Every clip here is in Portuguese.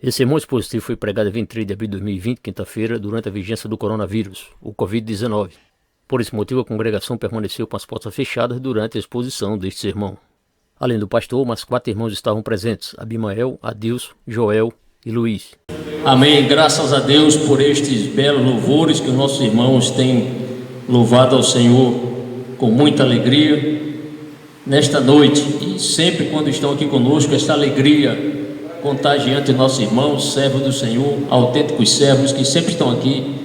Esse sermão expositivo foi pregado em 23 de abril de 2020, quinta-feira, durante a vigência do coronavírus, o Covid-19. Por esse motivo, a congregação permaneceu com as portas fechadas durante a exposição deste sermão. Além do pastor, mais 4 irmãos estavam presentes: Abimael, Adilson, Joel e Luiz. Amém. Graças a Deus por estes belos louvores que os nossos irmãos têm louvado ao Senhor com muita alegria nesta noite. E sempre quando estão aqui conosco, esta alegria contagiante nossos irmãos, servos do Senhor, autênticos servos que sempre estão aqui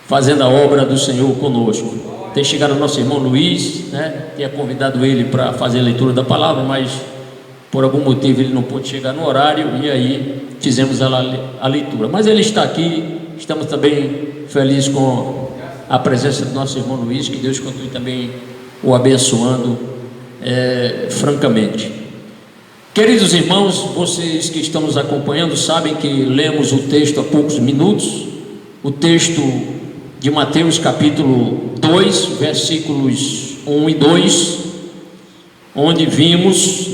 fazendo a obra do Senhor conosco. Tem chegado o nosso irmão Luiz, tinha convidado ele para fazer a leitura da palavra, mas por algum motivo ele não pôde chegar no horário, e aí fizemos a leitura. Mas ele está aqui, estamos também felizes com a presença do nosso irmão Luiz, que Deus continue também o abençoando francamente. Queridos irmãos, vocês que estão nos acompanhando sabem que lemos o texto há poucos minutos, o texto de Mateus capítulo 2, versículos 1 e 2, onde vimos,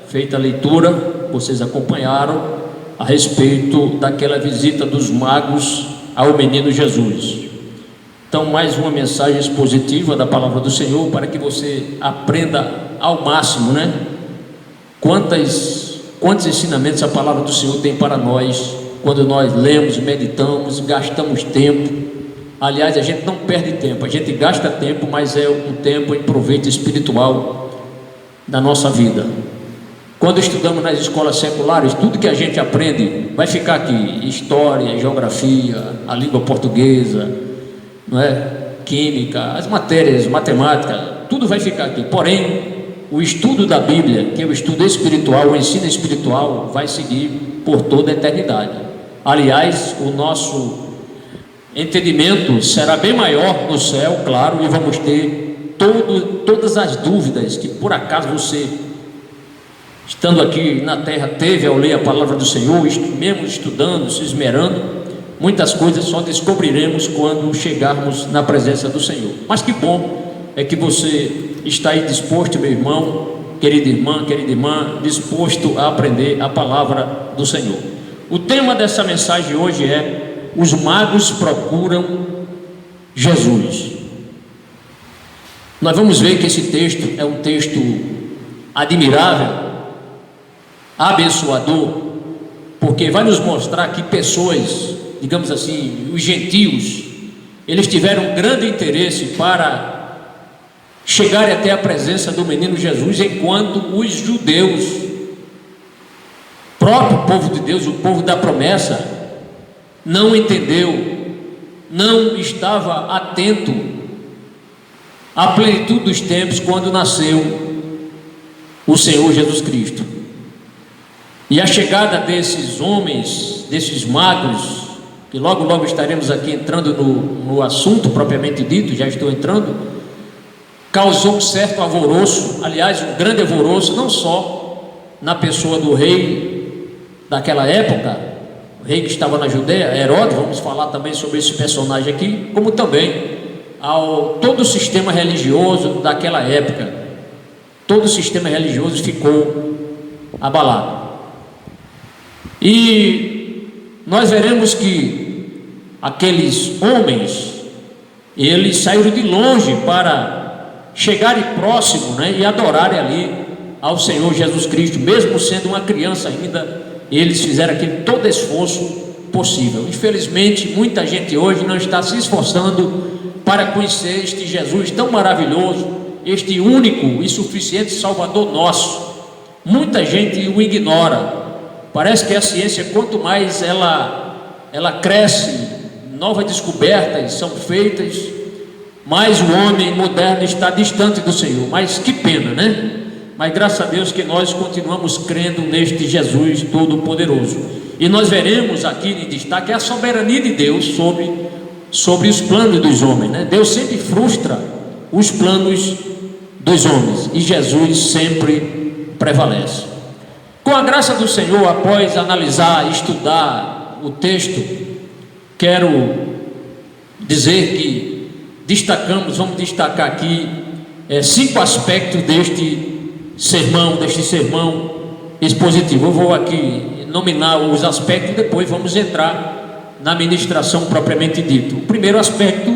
feita a leitura, vocês acompanharam, a respeito daquela visita dos magos ao menino Jesus. Então, mais uma mensagem expositiva da palavra do Senhor, para que você aprenda ao máximo, Quantos ensinamentos a palavra do Senhor tem para nós, quando nós lemos, meditamos, gastamos tempo. Aliás, a gente não perde tempo, a gente gasta tempo, mas é um tempo em proveito espiritual da nossa vida. Quando estudamos nas escolas seculares, tudo que a gente aprende vai ficar aqui: história, geografia, a língua portuguesa, química, as matérias, matemática, tudo vai ficar aqui. Porém, o estudo da Bíblia, que é o estudo espiritual, o ensino espiritual, vai seguir por toda a eternidade. Aliás, o nosso entendimento será bem maior no céu, claro, e vamos ter todas as dúvidas que por acaso você, estando aqui na terra, teve ao ler a palavra do Senhor, mesmo estudando, se esmerando, muitas coisas só descobriremos quando chegarmos na presença do Senhor. Mas que bom é que você está aí disposto, meu irmão, querida irmã, disposto a aprender a palavra do Senhor. O tema dessa mensagem hoje é: os magos procuram Jesus. Nós vamos ver que esse texto é um texto admirável, abençoador, porque vai nos mostrar que pessoas, digamos assim, os gentios, eles tiveram grande interesse para chegarem até a presença do menino Jesus, enquanto os judeus, próprio povo de Deus, o povo da promessa, não entendeu, não estava atento à plenitude dos tempos quando nasceu o Senhor Jesus Cristo. E a chegada desses homens, desses magos, que logo estaremos aqui entrando no assunto propriamente dito, já estou entrando, causou um certo alvoroço, aliás, um grande alvoroço, não só na pessoa do rei daquela época, o rei que estava na Judeia, Herodes, vamos falar também sobre esse personagem aqui, como também ao todo o sistema religioso daquela época. Todo o sistema religioso ficou abalado. E nós veremos que aqueles homens, eles saíram de longe para chegarem próximo, e adorarem ali ao Senhor Jesus Cristo, mesmo sendo uma criança ainda, eles fizeram aquele todo esforço possível. Infelizmente, muita gente hoje não está se esforçando para conhecer este Jesus tão maravilhoso, este único e suficiente Salvador nosso. Muita gente o ignora. Parece que a ciência, quanto mais ela cresce, novas descobertas são feitas, mas o homem moderno está distante do Senhor. Mas que pena, Mas graças a Deus que nós continuamos crendo neste Jesus Todo-Poderoso. E nós veremos aqui em destaque a soberania de Deus sobre os planos dos homens, Deus sempre frustra os planos dos homens, e Jesus sempre prevalece. Com a graça do Senhor, após analisar, estudar o texto, quero dizer que vamos destacar aqui 5 aspectos deste sermão expositivo. Eu vou aqui nominar os aspectos, depois vamos entrar na ministração propriamente dita. O primeiro aspecto,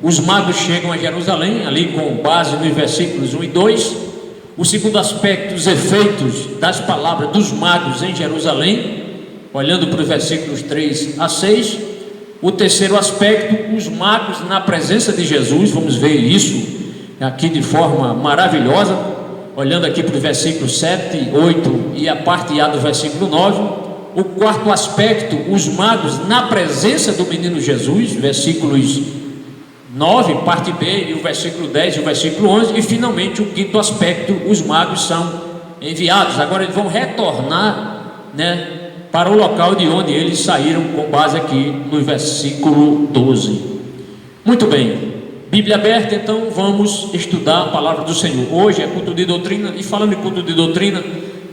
os magos chegam a Jerusalém, ali com base nos versículos 1 e 2. O segundo aspecto, os efeitos das palavras dos magos em Jerusalém, olhando para os versículos 3 a 6. O terceiro aspecto, os magos na presença de Jesus, vamos ver isso aqui de forma maravilhosa, olhando aqui para os versículos 7, 8 e a parte A do versículo 9. O quarto aspecto, os magos na presença do menino Jesus, versículos 9, parte B, e o versículo 10 e o versículo 11. E finalmente o quinto aspecto, os magos são enviados. Agora eles vão retornar, para o local de onde eles saíram, com base aqui no versículo 12. Muito bem, Bíblia aberta, então vamos estudar a palavra do Senhor. Hoje é culto de doutrina, e falando em culto de doutrina,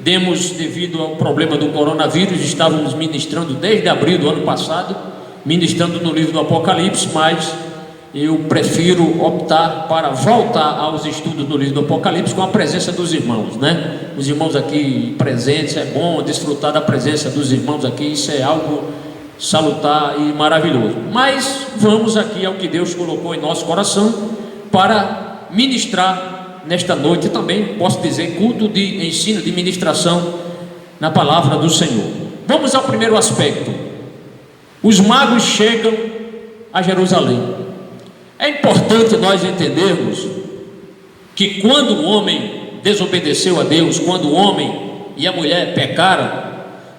devido ao problema do coronavírus, estávamos ministrando desde abril do ano passado, ministrando no livro do Apocalipse, mas eu prefiro optar para voltar aos estudos do livro do Apocalipse com a presença dos irmãos, Os irmãos aqui presentes, é bom desfrutar da presença dos irmãos aqui, isso é algo salutar e maravilhoso. Mas vamos aqui ao que Deus colocou em nosso coração para ministrar nesta noite também, posso dizer, culto de ensino, de ministração na palavra do Senhor. Vamos ao primeiro aspecto. Os magos chegam a Jerusalém. É importante nós entendermos que quando o homem desobedeceu a Deus, quando o homem e a mulher pecaram,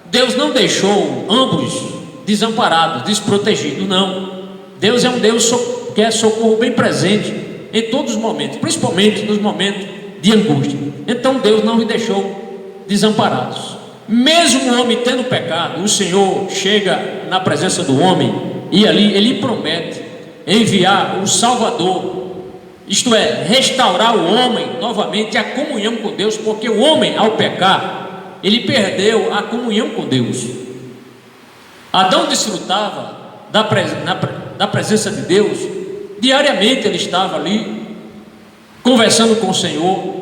Deus não deixou ambos desamparados, desprotegidos, não. Deus é um Deus que é socorro bem presente em todos os momentos, principalmente nos momentos de angústia. Então Deus não os deixou desamparados. Mesmo o homem tendo pecado, o Senhor chega na presença do homem e ali Ele promete enviar o Salvador, isto é, restaurar o homem novamente a comunhão com Deus, porque o homem, ao pecar, ele perdeu a comunhão com Deus. Adão desfrutava da presença de Deus, diariamente ele estava ali, conversando com o Senhor,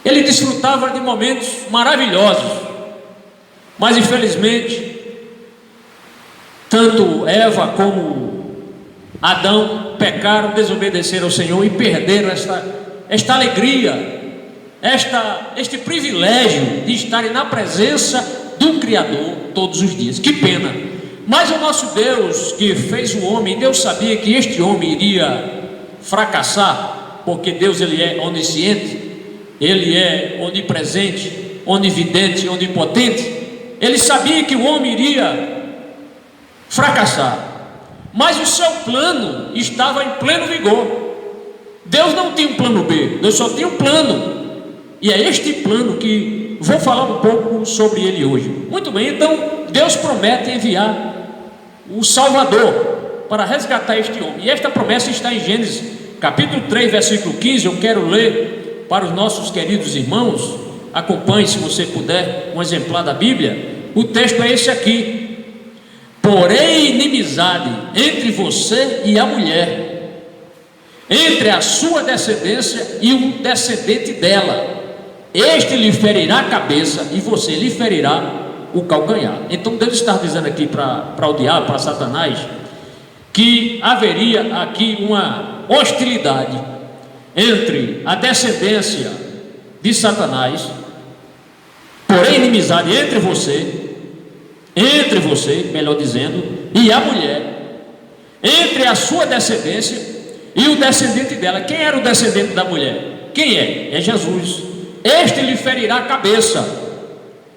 ele desfrutava de momentos maravilhosos, mas infelizmente, tanto Eva como Adão pecaram, desobedeceram ao Senhor e perderam esta alegria, este privilégio de estarem na presença do Criador todos os dias. Que pena! Mas o nosso Deus que fez o homem, Deus sabia que este homem iria fracassar, porque Deus ele é onisciente, Ele é onipresente, onividente, onipotente. Ele sabia que o homem iria fracassar, mas o seu plano estava em pleno vigor. Deus não tinha um plano B, Deus só tinha um plano, e é este plano que vou falar um pouco sobre ele hoje. Muito bem, então Deus promete enviar o Salvador para resgatar este homem, e esta promessa está em Gênesis capítulo 3, versículo 15. Eu quero ler para os nossos queridos irmãos, acompanhe se você puder um exemplar da Bíblia. O texto é esse aqui: porém inimizade entre você e a mulher, entre a sua descendência e o descendente dela, este lhe ferirá a cabeça e você lhe ferirá o calcanhar. Então Deus está dizendo aqui para o diabo, para Satanás, que haveria aqui uma hostilidade entre a descendência de Satanás, porém inimizade entre você, melhor dizendo, e a mulher, entre a sua descendência e o descendente dela. Quem era o descendente da mulher? Quem é? É Jesus. Este lhe ferirá a cabeça.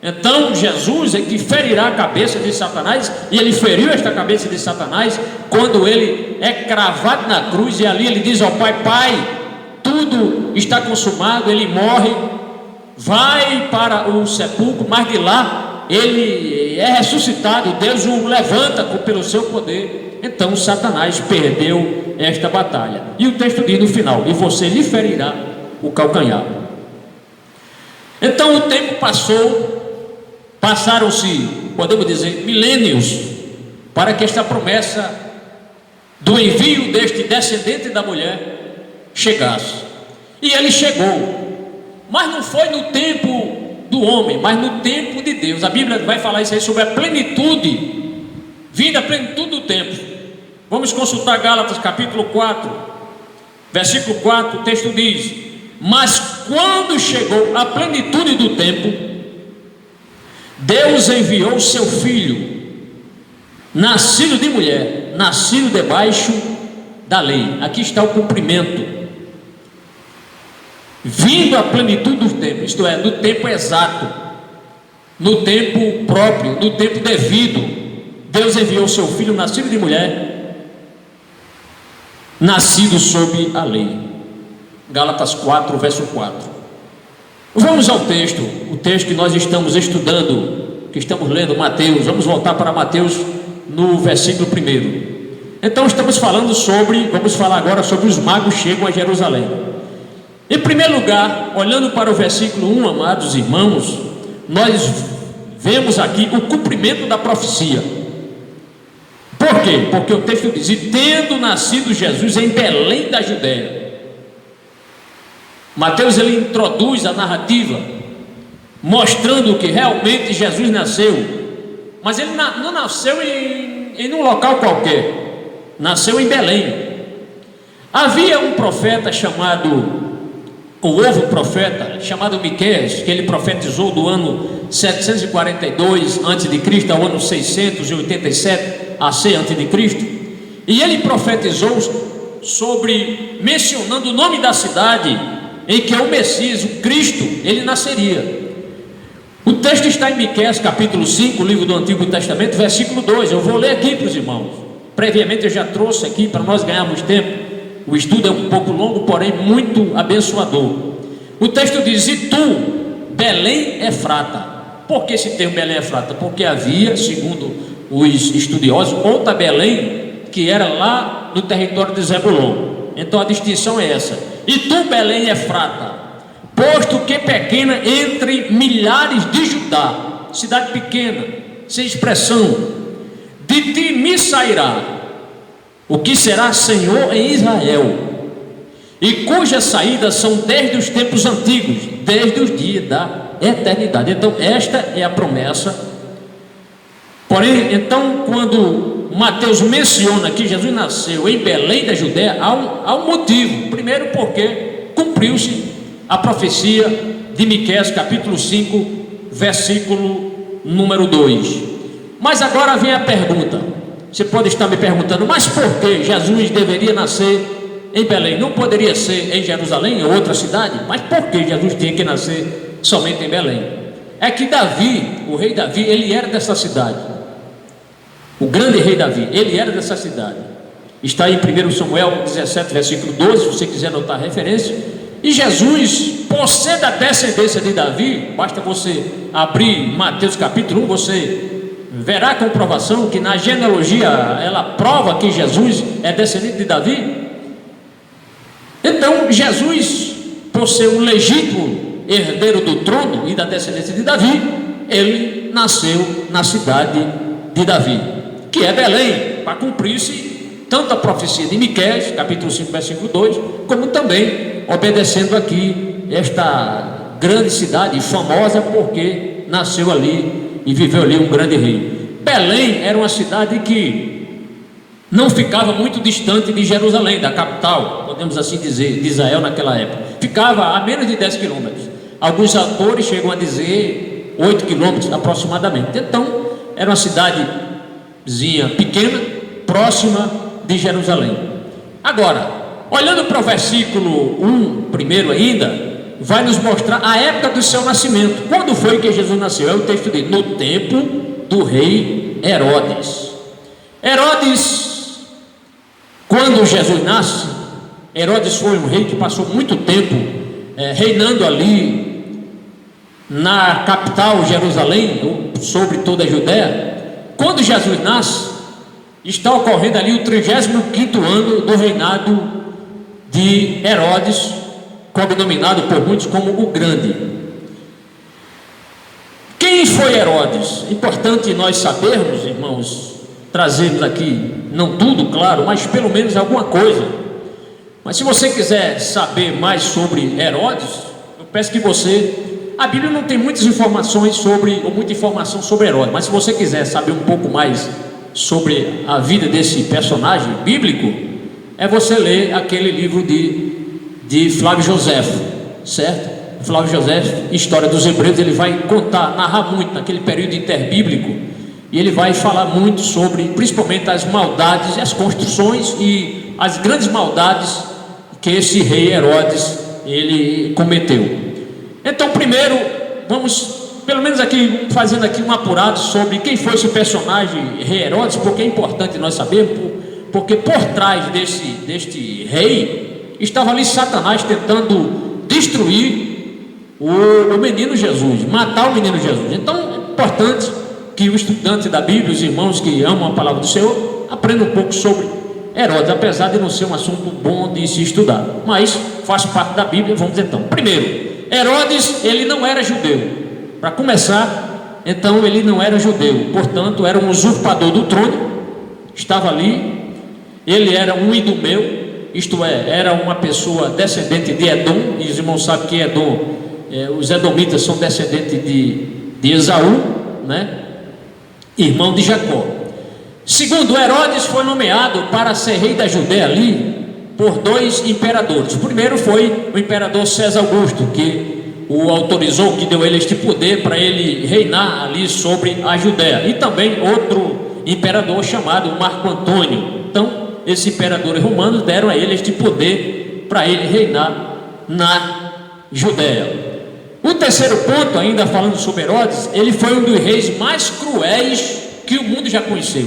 Então Jesus é que ferirá a cabeça de Satanás, e ele feriu esta cabeça de Satanás quando ele é cravado na cruz, e ali ele diz ao Pai: Pai, tudo está consumado. Ele morre, vai para o sepulcro, mas de lá ele é ressuscitado, Deus o levanta pelo seu poder. Então Satanás perdeu esta batalha, e o texto diz no final: e você lhe ferirá o calcanhar. Então o tempo passaram-se, podemos dizer, milênios, para que esta promessa do envio deste descendente da mulher chegasse. E ele chegou, mas não foi no tempo do homem, mas no tempo de Deus. A Bíblia vai falar isso aí sobre a plenitude, vinda a plenitude do tempo. Vamos consultar Gálatas capítulo 4, versículo 4, o texto diz: mas quando chegou a plenitude do tempo, Deus enviou o seu filho, nascido de mulher, nascido debaixo da lei. Aqui está o cumprimento. Vindo a plenitude do tempo, isto é, no tempo exato, no tempo próprio, no tempo devido, Deus enviou o seu filho, nascido de mulher, nascido sob a lei. Gálatas 4, verso 4. Vamos ao texto, o texto que nós estamos estudando, que estamos lendo, Mateus. Vamos voltar para Mateus no versículo 1. Então vamos falar agora sobre os magos chegam a Jerusalém. Em primeiro lugar, olhando para o versículo 1, amados irmãos, nós vemos aqui o cumprimento da profecia. Por quê? Porque o texto diz: e tendo nascido Jesus em Belém da Judéia. Mateus ele introduz a narrativa, mostrando que realmente Jesus nasceu, mas ele não nasceu em um local qualquer, nasceu em Belém. Havia um profeta chamado, o ovo profeta, chamado Miqueias, que ele profetizou do ano 742 a.C. ao ano 687 AC a.C. E ele profetizou mencionando o nome da cidade em que o Messias, o Cristo, ele nasceria. O texto está em Miqueias capítulo 5, livro do Antigo Testamento, versículo 2. Eu vou ler aqui para os irmãos. Previamente eu já trouxe aqui para nós ganharmos tempo. O estudo é um pouco longo, porém muito abençoador. O texto diz: e tu, Belém Efrata. Por que esse termo Belém Efrata? Porque havia, segundo os estudiosos, outra Belém que era lá no território de Zebulon. Então a distinção é essa. E tu, Belém Efrata, posto que pequena entre milhares de Judá, cidade pequena, sem expressão, de ti me sairá o que será Senhor em Israel, e cujas saídas são desde os tempos antigos, desde os dias da eternidade. Então esta é a promessa. Porém, então, quando Mateus menciona que Jesus nasceu em Belém da Judéia, há um motivo. Primeiro, porque cumpriu-se a profecia de Miqueias capítulo 5, versículo número 2. Mas agora vem a pergunta. Você pode estar me perguntando: mas por que Jesus deveria nascer em Belém? Não poderia ser em Jerusalém ou outra cidade? Mas por que Jesus tinha que nascer somente em Belém? É que Davi, o rei Davi, ele era dessa cidade. O grande rei Davi, ele era dessa cidade. Está em 1 Samuel 17, versículo 12, se você quiser anotar a referência. E Jesus, por ser da descendência de Davi, basta você abrir Mateus capítulo 1, você verá a comprovação que na genealogia ela prova que Jesus é descendente de Davi. Então Jesus, por ser um legítimo herdeiro do trono e da descendência de Davi, ele nasceu na cidade de Davi, que é Belém, para cumprir-se tanto a profecia de Miqueias, capítulo 5, versículo 2, como também obedecendo aqui esta grande cidade, famosa porque nasceu ali e viveu ali um grande rei. Belém era uma cidade que não ficava muito distante de Jerusalém, da capital, podemos assim dizer, de Israel naquela época. Ficava a menos de 10 quilômetros. Alguns autores chegam a dizer 8 quilômetros aproximadamente. Então, era uma cidadezinha pequena, próxima de Jerusalém. Agora, olhando para o versículo 1, primeiro ainda, vai nos mostrar a época do seu nascimento. Quando foi que Jesus nasceu? É o texto de: no tempo do rei Herodes. Herodes, quando Jesus nasce, Herodes foi um rei que passou muito tempo reinando ali na capital Jerusalém, sobre toda a Judéia. Quando Jesus nasce, está ocorrendo ali o 35º ano do reinado de Herodes, cognominado por muitos como o Grande. Quem foi Herodes? Importante nós sabermos, irmãos, trazermos aqui, não tudo, claro, mas pelo menos alguma coisa. Mas se você quiser saber mais sobre Herodes, eu peço que você a Bíblia não tem muitas informações ou muita informação sobre Herodes, mas se você quiser saber um pouco mais sobre a vida desse personagem bíblico, é você ler aquele livro de Flávio Joséfo, certo? Flávio Joséfo, História dos Hebreus, ele vai narrar muito naquele período interbíblico, e ele vai falar muito sobre, principalmente, as maldades, as construções e as grandes maldades que esse rei Herodes, ele cometeu. Então, primeiro, vamos, pelo menos aqui, fazendo aqui um apurado sobre quem foi esse personagem, rei Herodes, porque é importante nós sabermos, porque por trás deste rei, estava ali Satanás tentando destruir o menino Jesus, matar o menino Jesus. Então é importante que o estudante da Bíblia, os irmãos que amam a palavra do Senhor, aprendam um pouco sobre Herodes, apesar de não ser um assunto bom de se estudar, mas faz parte da Bíblia. Vamos então, primeiro, Herodes, ele não era judeu. Para começar, então ele não era judeu, portanto era um usurpador do trono, estava ali, ele era um idumeu, isto é, era uma pessoa descendente de Edom, e os irmãos sabem que Edom, os edomitas são descendentes de Esaú, né? Irmão de Jacó. Segundo, Herodes foi nomeado para ser rei da Judéia ali por dois imperadores. O primeiro foi o imperador César Augusto, que o autorizou, que deu ele este poder para ele reinar ali sobre a Judéia, e também outro imperador chamado Marco Antônio. Então, esses imperadores romanos deram a ele este poder para ele reinar na Judéia. O terceiro ponto, ainda falando sobre Herodes, ele foi um dos reis mais cruéis que o mundo já conheceu.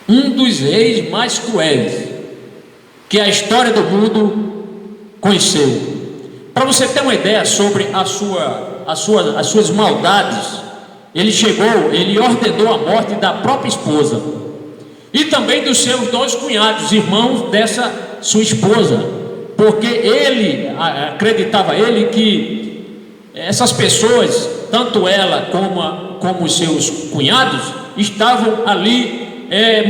Um dos reis mais cruéis que a história do mundo conheceu. Para você ter uma ideia sobre as suas maldades, ele ordenou a morte da própria esposa e também dos seus dois cunhados, irmãos dessa sua esposa, porque ele acreditava que essas pessoas, tanto ela como os seus cunhados, estavam ali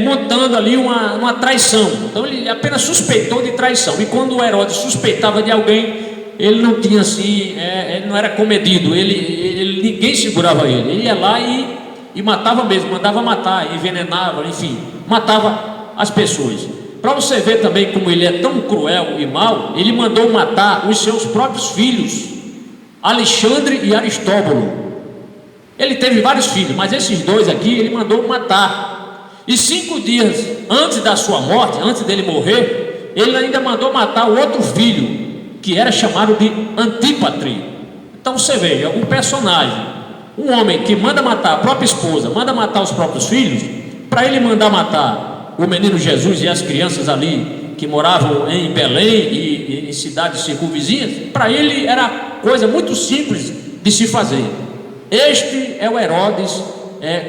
montando ali uma traição. Então ele apenas suspeitou de traição, e quando o Herodes suspeitava de alguém, ele não tinha assim, ele não era comedido, ninguém segurava ele, ele ia lá e matava mesmo, mandava matar, envenenava, enfim, matava as pessoas. Para você ver também como ele é tão cruel e mau, ele mandou matar os seus próprios filhos, Alexandre e Aristóbulo. Ele teve vários filhos, mas esses dois aqui ele mandou matar. E 5 dias antes da sua morte, antes dele morrer, ele ainda mandou matar o outro filho, que era chamado de Antípatre. Então você veja, um personagem, um homem que manda matar a própria esposa, manda matar os próprios filhos, para ele mandar matar o menino Jesus e as crianças ali que moravam em Belém e em cidades circunvizinhas, para ele era coisa muito simples de se fazer. Este é o Herodes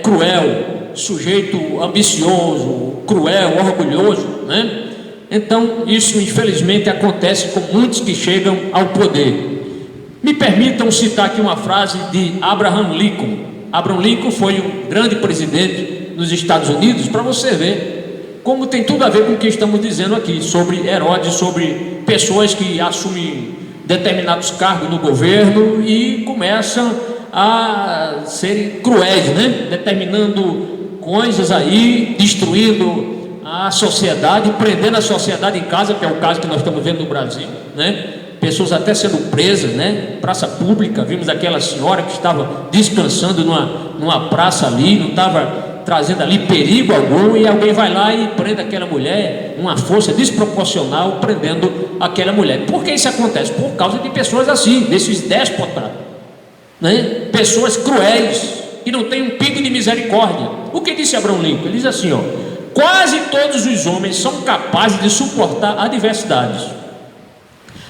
cruel, sujeito ambicioso, cruel, orgulhoso, né? Então isso infelizmente acontece com muitos que chegam ao poder. Me permitam citar aqui uma frase de Abraham Lincoln. Abraham Lincoln foi um grande presidente nos Estados Unidos, para você ver como tem tudo a ver com o que estamos dizendo aqui sobre Herodes, sobre pessoas que assumem determinados cargos no governo e começam a serem cruéis, né? Determinando coisas aí, destruindo a sociedade, prendendo a sociedade em casa, que é o caso que nós estamos vendo no Brasil, né? Pessoas até sendo presas, né? Praça pública, vimos aquela senhora que estava descansando numa praça ali, não estava trazendo ali perigo algum, e alguém vai lá e prende aquela mulher, uma força desproporcional prendendo aquela mulher. Por que isso acontece? Por causa de pessoas assim, desses déspotas, né? Pessoas cruéis, que não têm um pingo de misericórdia. O que disse Abraham Lincoln? Ele diz assim, ó: quase todos os homens são capazes de suportar adversidades,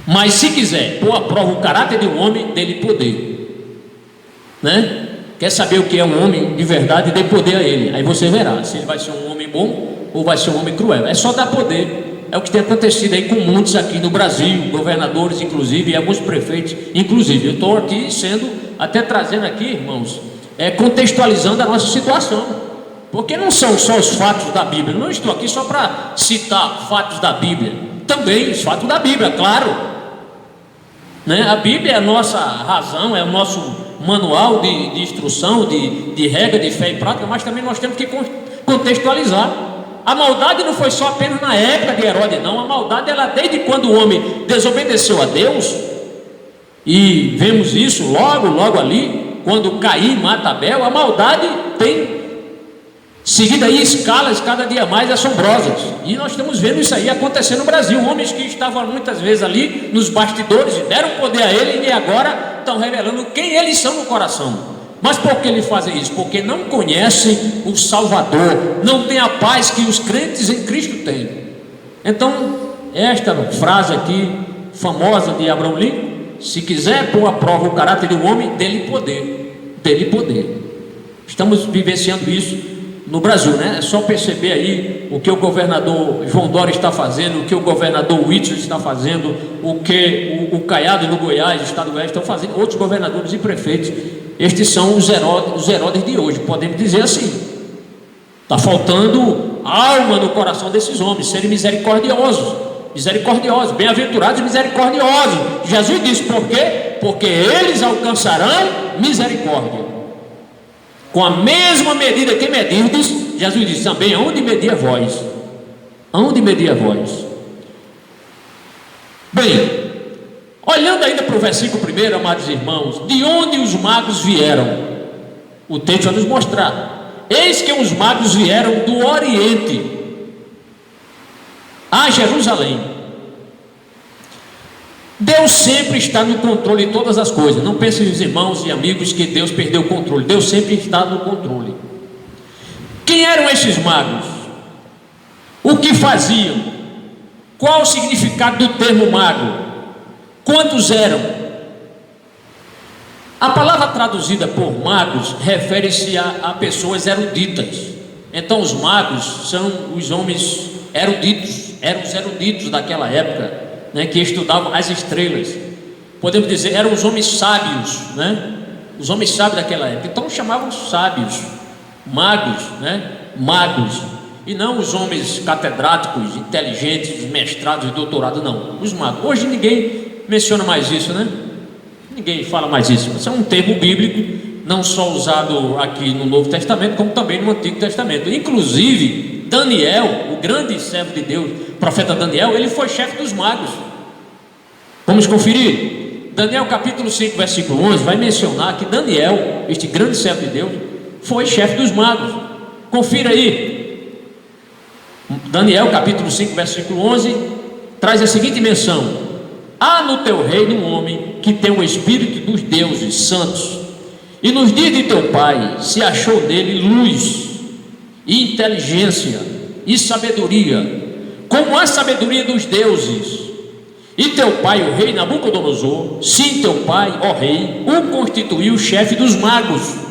mas se quiser pôr à prova o caráter de um homem, dê-lhe poder, né? Quer saber o que é um homem de verdade, dê poder a ele, aí você verá se ele vai ser um homem bom ou vai ser um homem cruel. É só dar poder. É o que tem acontecido aí com muitos aqui no Brasil, governadores inclusive, e alguns prefeitos inclusive. Eu estou aqui até trazendo aqui, irmãos, contextualizando a nossa situação, porque não são só os fatos da Bíblia. Não estou aqui só para citar fatos da Bíblia, também os fatos da Bíblia, claro, né? A Bíblia é a nossa razão, é o nosso manual de instrução, de regra, de fé e prática, mas também nós temos que contextualizar. A maldade não foi só apenas na época de Herodes, não. A maldade, ela desde quando o homem desobedeceu a Deus, e vemos isso logo ali, quando Caim mata Abel, a maldade tem seguido aí escalas cada dia mais assombrosas, e nós estamos vendo isso aí acontecer no Brasil. Homens que estavam muitas vezes ali nos bastidores e deram poder a ele, e agora estão revelando quem eles são no coração. Mas por que eles fazem isso? Porque não conhecem o Salvador, não têm a paz que os crentes em Cristo têm. Então, esta frase aqui, famosa de Abraham Lincoln: se quiser pôr à prova o caráter do homem, dê-lhe poder, dê-lhe poder. Estamos vivenciando isso no Brasil, né? É só perceber aí o que o governador João Dória está fazendo, o que o governador Whitson está fazendo, o que o Caiado no Goiás, o estado do Goiás, estão fazendo, outros governadores e prefeitos. Estes são os Herodes de hoje, podemos dizer assim. Está faltando alma no coração desses homens, serem misericordiosos, bem-aventurados e misericordiosos. Jesus disse: por quê? Porque eles alcançarão misericórdia. Com a mesma medida que medirdes, Jesus disse também: aonde medir a vós? Aonde medir a vós? Bem, olhando ainda para o versículo 1, amados irmãos, de onde os magos vieram? O texto vai nos mostrar: eis que os magos vieram do Oriente a Jerusalém. Deus sempre está no controle de todas as coisas. Não pensem, os irmãos e amigos, que Deus perdeu o controle. Deus sempre está no controle. Quem eram esses magos? O que faziam? Qual o significado do termo mago? Quantos eram? A palavra traduzida por magos refere-se a pessoas eruditas. Então os magos são os homens eruditos, eram os eruditos daquela época, né, que estudavam as estrelas. Podemos dizer, eram os homens sábios, né? Os homens sábios daquela época. Então chamavam sábios, magos, né? Magos. E não os homens catedráticos, inteligentes, mestrados e doutorados, não. Os magos. Hoje ninguém menciona mais isso, né? Ninguém fala mais isso. Isso é um termo bíblico, não só usado aqui no Novo Testamento, como também no Antigo Testamento. Inclusive, Daniel, o grande servo de Deus, profeta Daniel, ele foi chefe dos magos. Vamos conferir? Daniel capítulo 5, versículo 11, vai mencionar que Daniel, este grande servo de Deus, foi chefe dos magos. Confira aí. Daniel capítulo 5, versículo 11, traz a seguinte menção: há no teu reino um homem que tem o espírito dos deuses santos, e nos dias de teu pai se achou nele luz e inteligência e sabedoria, como a sabedoria dos deuses. E teu pai, o rei Nabucodonosor, sim, teu pai, ó rei, o constituiu chefe dos magos.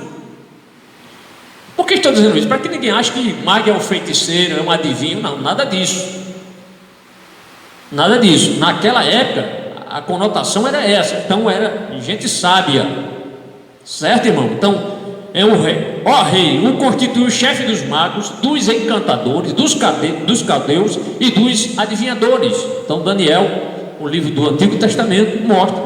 Por que estou dizendo isso? Para que ninguém ache que mago é um feiticeiro, é um adivinho. Não, nada disso. Nada disso. Naquela época, a conotação era essa. Então era gente sábia. Certo, irmão? Então, é o rei, ó rei, o constituiu chefe dos magos, dos encantadores, dos caldeus e dos adivinhadores. Então Daniel, o livro do Antigo Testamento, mostra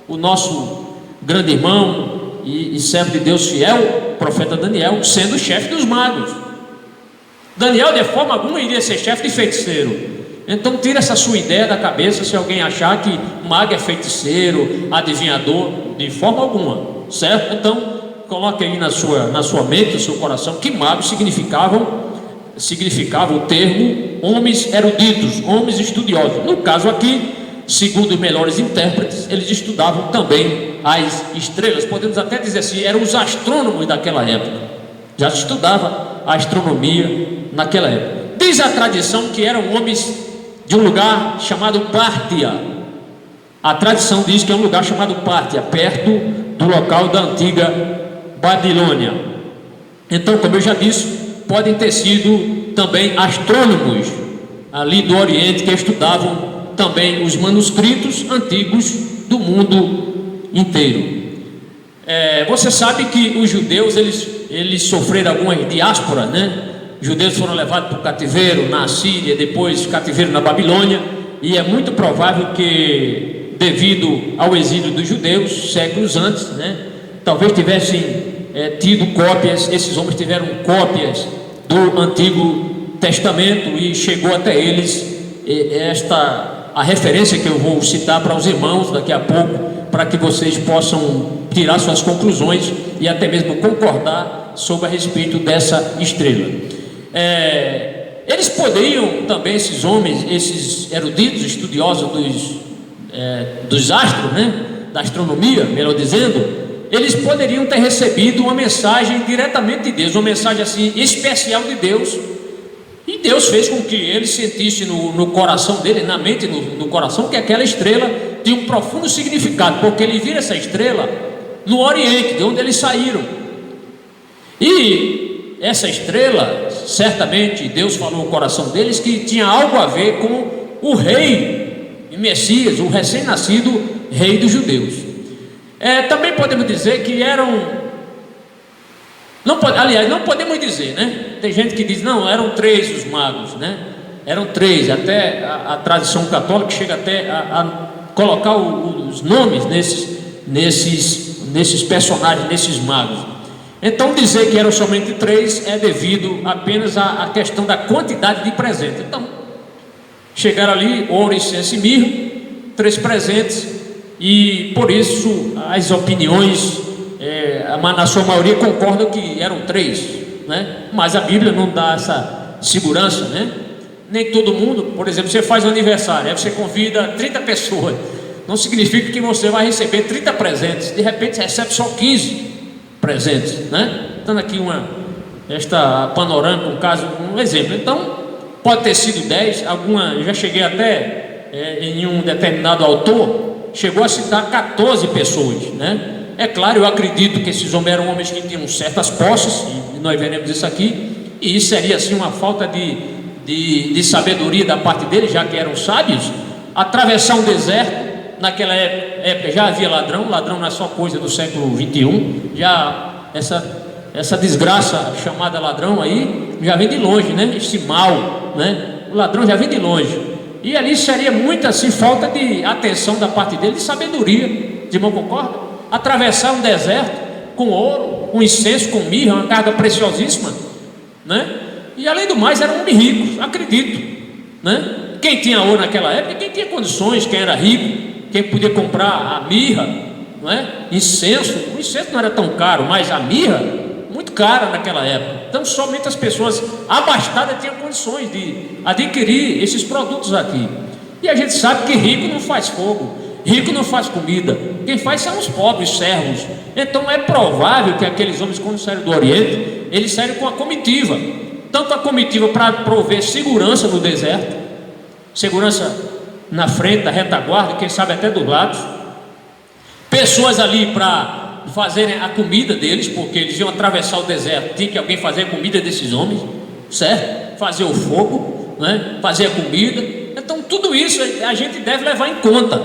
o nosso grande irmão e servo de Deus fiel, profeta Daniel, sendo chefe dos magos. Daniel de forma alguma iria ser chefe de feiticeiro. Então tira essa sua ideia da cabeça, se alguém achar que mago é feiticeiro, adivinhador, de forma alguma, certo? Então coloque aí na sua mente, no seu coração, que magos significava o termo homens eruditos, homens estudiosos. No caso aqui, segundo os melhores intérpretes, eles estudavam também as estrelas. Podemos até dizer assim, eram os astrônomos daquela época. Já se estudava a astronomia naquela época. Diz a tradição que eram homens de um lugar chamado Pártia. A tradição diz que é um lugar chamado Pártia, perto do local da antiga Babilônia. Então, como eu já disse, podem ter sido também astrônomos ali do Oriente, que estudavam também os manuscritos antigos do mundo inteiro. Você sabe que os judeus eles sofreram algumas diásporas, né? Os judeus foram levados para o cativeiro na Síria, depois cativeiro na Babilônia, e é muito provável que devido ao exílio dos judeus, séculos antes, né? Talvez tivessem tido cópias, esses homens tiveram cópias do Antigo Testamento e chegou até eles a referência que eu vou citar para os irmãos daqui a pouco, para que vocês possam tirar suas conclusões e até mesmo concordar sobre a respeito dessa estrela. Eles poderiam também, esses homens, esses eruditos, estudiosos dos astros, né, da astronomia, melhor dizendo, eles poderiam ter recebido uma mensagem diretamente de Deus, uma mensagem assim especial de Deus, e Deus fez com que eles sentissem no coração dele, na mente, no coração, que aquela estrela tinha um profundo significado, porque eles viram essa estrela no Oriente, de onde eles saíram. E essa estrela, certamente Deus falou no coração deles que tinha algo a ver com o rei e Messias, o recém-nascido rei dos judeus. Também podemos dizer que eram, não podemos dizer, né? Tem gente que diz, não, eram 3 os magos, né? Eram 3, até a tradição católica chega até a colocar os nomes nesses personagens, nesses magos. Então dizer que eram somente 3 é devido apenas à questão da quantidade de presentes. Então chegaram ali, ouro, incenso e mirra, 3 presentes, e por isso as opiniões, na sua maioria concordam que eram 3, né? Mas a Bíblia não dá essa segurança, né? Nem todo mundo, por exemplo, você faz um aniversário, aí você convida 30 pessoas, não significa que você vai receber 30 presentes, de repente você recebe só 15 presentes, né? Dando aqui esta panorâmica, um exemplo. Então pode ter sido 10, eu já cheguei até em um determinado autor, chegou a citar 14 pessoas, né? É claro, eu acredito que esses homens eram homens que tinham certas posses, e nós veremos isso aqui, e isso seria assim uma falta de sabedoria da parte deles, já que eram sábios, atravessar um deserto. Naquela época já havia ladrão não é só coisa do século 21, já essa desgraça chamada ladrão aí, já vem de longe, né? Esse mal, né? O ladrão já vem de longe, e ali seria muita assim, falta de atenção da parte dele, de sabedoria. Os irmãos concordam? Atravessar um deserto com ouro, com incenso, com mirra, uma carga preciosíssima, né? E além do mais eram homens ricos, acredito, né? Quem tinha ouro naquela época, quem tinha condições, quem era rico, quem podia comprar a mirra, não é? Incenso, o incenso não era tão caro, mas a mirra, muito cara naquela época. Então somente as pessoas abastadas tinham condições de adquirir esses produtos aqui. E a gente sabe que rico não faz fogo, rico não faz comida, quem faz são os pobres, servos. Então é provável que aqueles homens, quando saíram do Oriente, eles saíram com a comitiva, tanto a comitiva para prover segurança no deserto, segurança na frente, da retaguarda, quem sabe até dos lados, pessoas ali para fazerem a comida deles, porque eles iam atravessar o deserto, tinha que alguém fazer a comida desses homens, certo? Fazer o fogo, né? Fazer a comida. Então tudo isso a gente deve levar em conta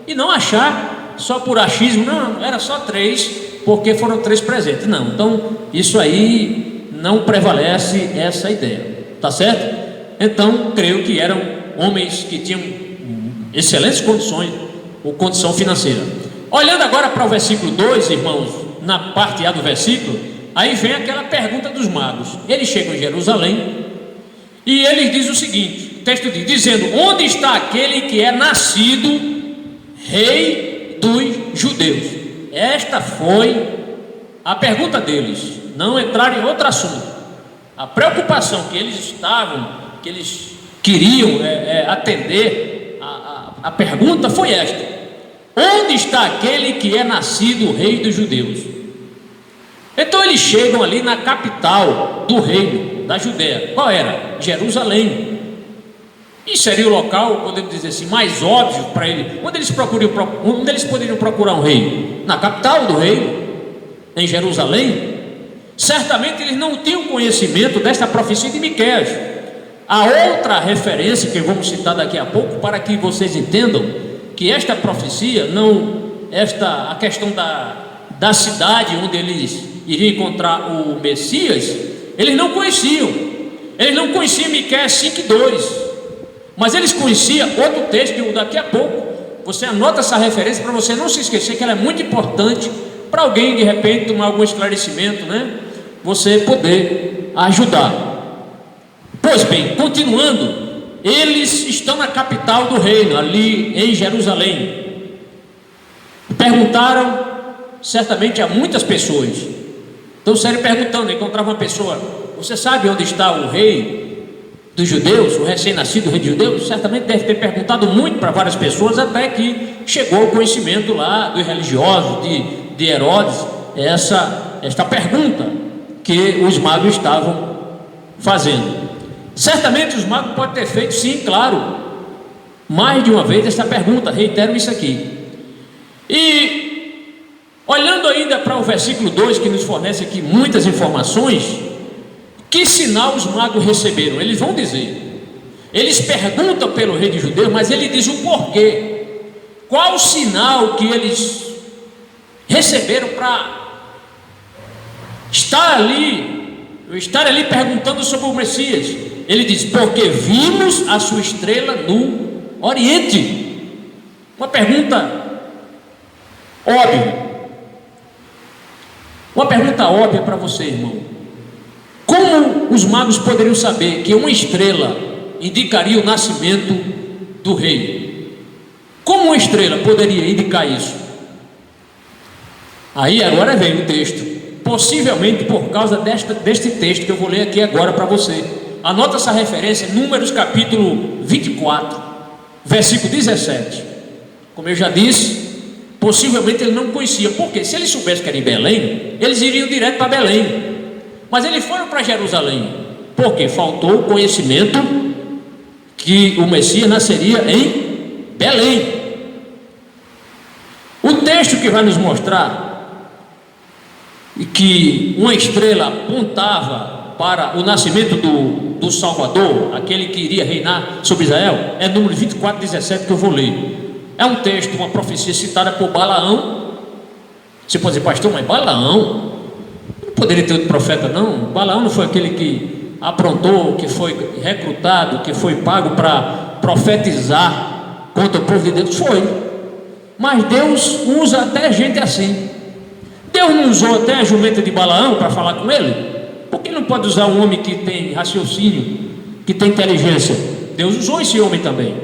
e não achar só por achismo, não, era só 3 porque foram 3 presentes, não. Então isso aí não prevalece, essa ideia, tá certo? Então creio que eram homens que tinham excelentes condições ou condição financeira. Olhando agora para o versículo 2, irmãos, na parte A do versículo, aí vem aquela pergunta dos magos. Eles chegam em Jerusalém e eles dizem o seguinte, o texto diz, dizendo, onde está aquele que é nascido rei dos judeus? Esta foi a pergunta deles, não entraram em outro assunto. A preocupação que eles estavam, que eles queriam atender, a pergunta foi esta: onde está aquele que é nascido rei dos judeus? Então eles chegam ali na capital do reino da Judéia. Qual era? Jerusalém. E seria o local, podemos dizer assim, mais óbvio para ele. Onde eles poderiam procurar um rei? Na capital do reino, em Jerusalém. Certamente eles não tinham conhecimento desta profecia de Miqueias. A outra referência que vamos citar daqui a pouco, para que vocês entendam que esta profecia, a questão da cidade onde eles iriam encontrar o Messias, eles não conheciam. Eles não conheciam Miqueias 5:2, mas eles conheciam outro texto que daqui a pouco você anota essa referência para você não se esquecer que ela é muito importante para alguém de repente tomar algum esclarecimento, né? Você poder ajudar. Pois bem, continuando, eles estão na capital do reino, ali em Jerusalém. Perguntaram certamente a muitas pessoas. Então saíram perguntando, encontrava uma pessoa: você sabe onde está o rei dos judeus, o recém-nascido rei dos judeus? Certamente deve ter perguntado muito para várias pessoas, até que chegou ao conhecimento lá dos religiosos, de Herodes, esta pergunta que os magos estavam fazendo. Certamente os magos podem ter feito, sim, claro, mais de uma vez essa pergunta. Reitero isso aqui. E olhando ainda para o versículo 2, que nos fornece aqui muitas informações, que sinal os magos receberam? Eles vão dizer, eles perguntam pelo rei de judeus, mas ele diz o porquê. Qual o sinal que eles receberam para estar ali perguntando sobre o Messias? Ele diz: porque vimos a sua estrela no Oriente. Uma pergunta óbvia. Uma pergunta óbvia para você, irmão. Como os magos poderiam saber que uma estrela indicaria o nascimento do rei? Como uma estrela poderia indicar isso? Aí agora vem o texto. Possivelmente por causa deste texto que eu vou ler aqui agora para você. Anota essa referência, Números capítulo 24, versículo 17. Como eu já disse, possivelmente ele não conhecia. Por quê? Se ele soubesse que era em Belém, eles iriam direto para Belém. Mas eles foram para Jerusalém, porque faltou o conhecimento que o Messias nasceria em Belém. O texto que vai nos mostrar que uma estrela apontava para o nascimento do Salvador, aquele que iria reinar sobre Israel, é Números 24, 17 que eu vou ler. É um texto, uma profecia citada por Balaão. Você pode dizer: pastor, mas Balaão não poderia ter outro profeta, não? Balaão não foi aquele que aprontou, que foi recrutado, que foi pago para profetizar contra o povo de Deus? Foi. Mas Deus usa até gente assim. Deus não usou até a jumenta de Balaão para falar com ele? Por que não pode usar um homem que tem raciocínio, que tem inteligência? Deus usou esse homem também.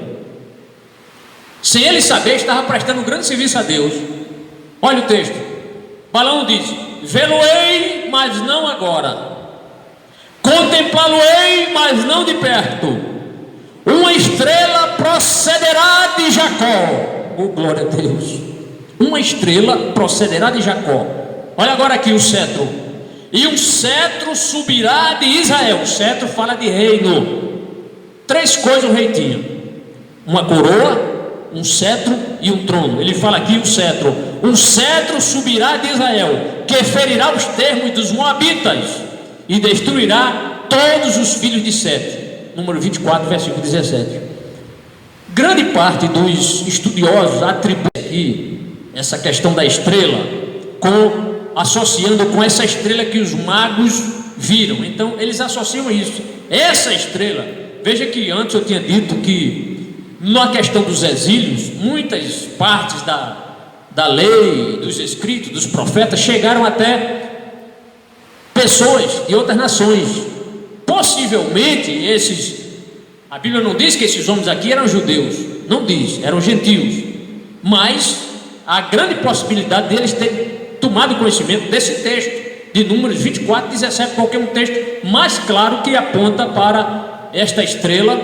Sem ele saber, estava prestando um grande serviço a Deus. Olha o texto. Balaão diz: vê-lo-ei, mas não agora. Contemplá-lo-ei, mas não de perto. Uma estrela procederá de Jacó. Oh, glória a Deus. Uma estrela procederá de Jacó. Olha agora aqui o cetro. E um cetro subirá de Israel. O cetro fala de reino. Três coisas o rei tinha: uma coroa, um cetro e um trono. Ele fala aqui o cetro. Um cetro subirá de Israel, que ferirá os termos dos moabitas e destruirá todos os filhos de Sete. Número 24, versículo 17. Grande parte dos estudiosos atribui aqui essa questão da estrela associando com essa estrela que os magos viram. Então eles associam isso. Essa estrela, veja que antes eu tinha dito que na questão dos exílios, muitas partes da lei, dos escritos, dos profetas chegaram até pessoas de outras nações. Possivelmente a Bíblia não diz que esses homens aqui eram judeus, não diz, eram gentios, mas a grande possibilidade deles ter tomado conhecimento desse texto de Números 24, 17, porque é um texto mais claro que aponta para esta estrela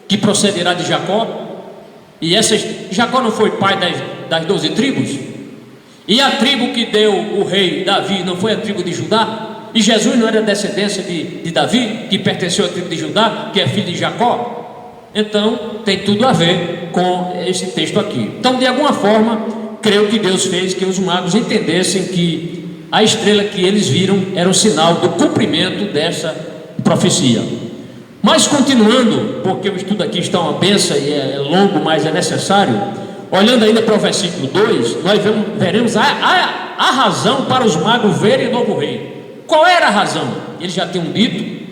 que procederá de Jacó. E Jacó não foi pai das 12 tribos? E a tribo que deu o rei Davi não foi a tribo de Judá? E Jesus não era descendência de Davi, que pertenceu à tribo de Judá, que é filho de Jacó? Então tem tudo a ver com esse texto aqui. Então, de alguma forma, creio que Deus fez que os magos entendessem que a estrela que eles viram era um sinal do cumprimento dessa profecia. Mas continuando, porque o estudo aqui está uma benção e é longo, mas é necessário. Olhando ainda para o versículo 2, nós veremos a razão para os magos verem o novo rei. Qual era a razão? Eles já tinham dito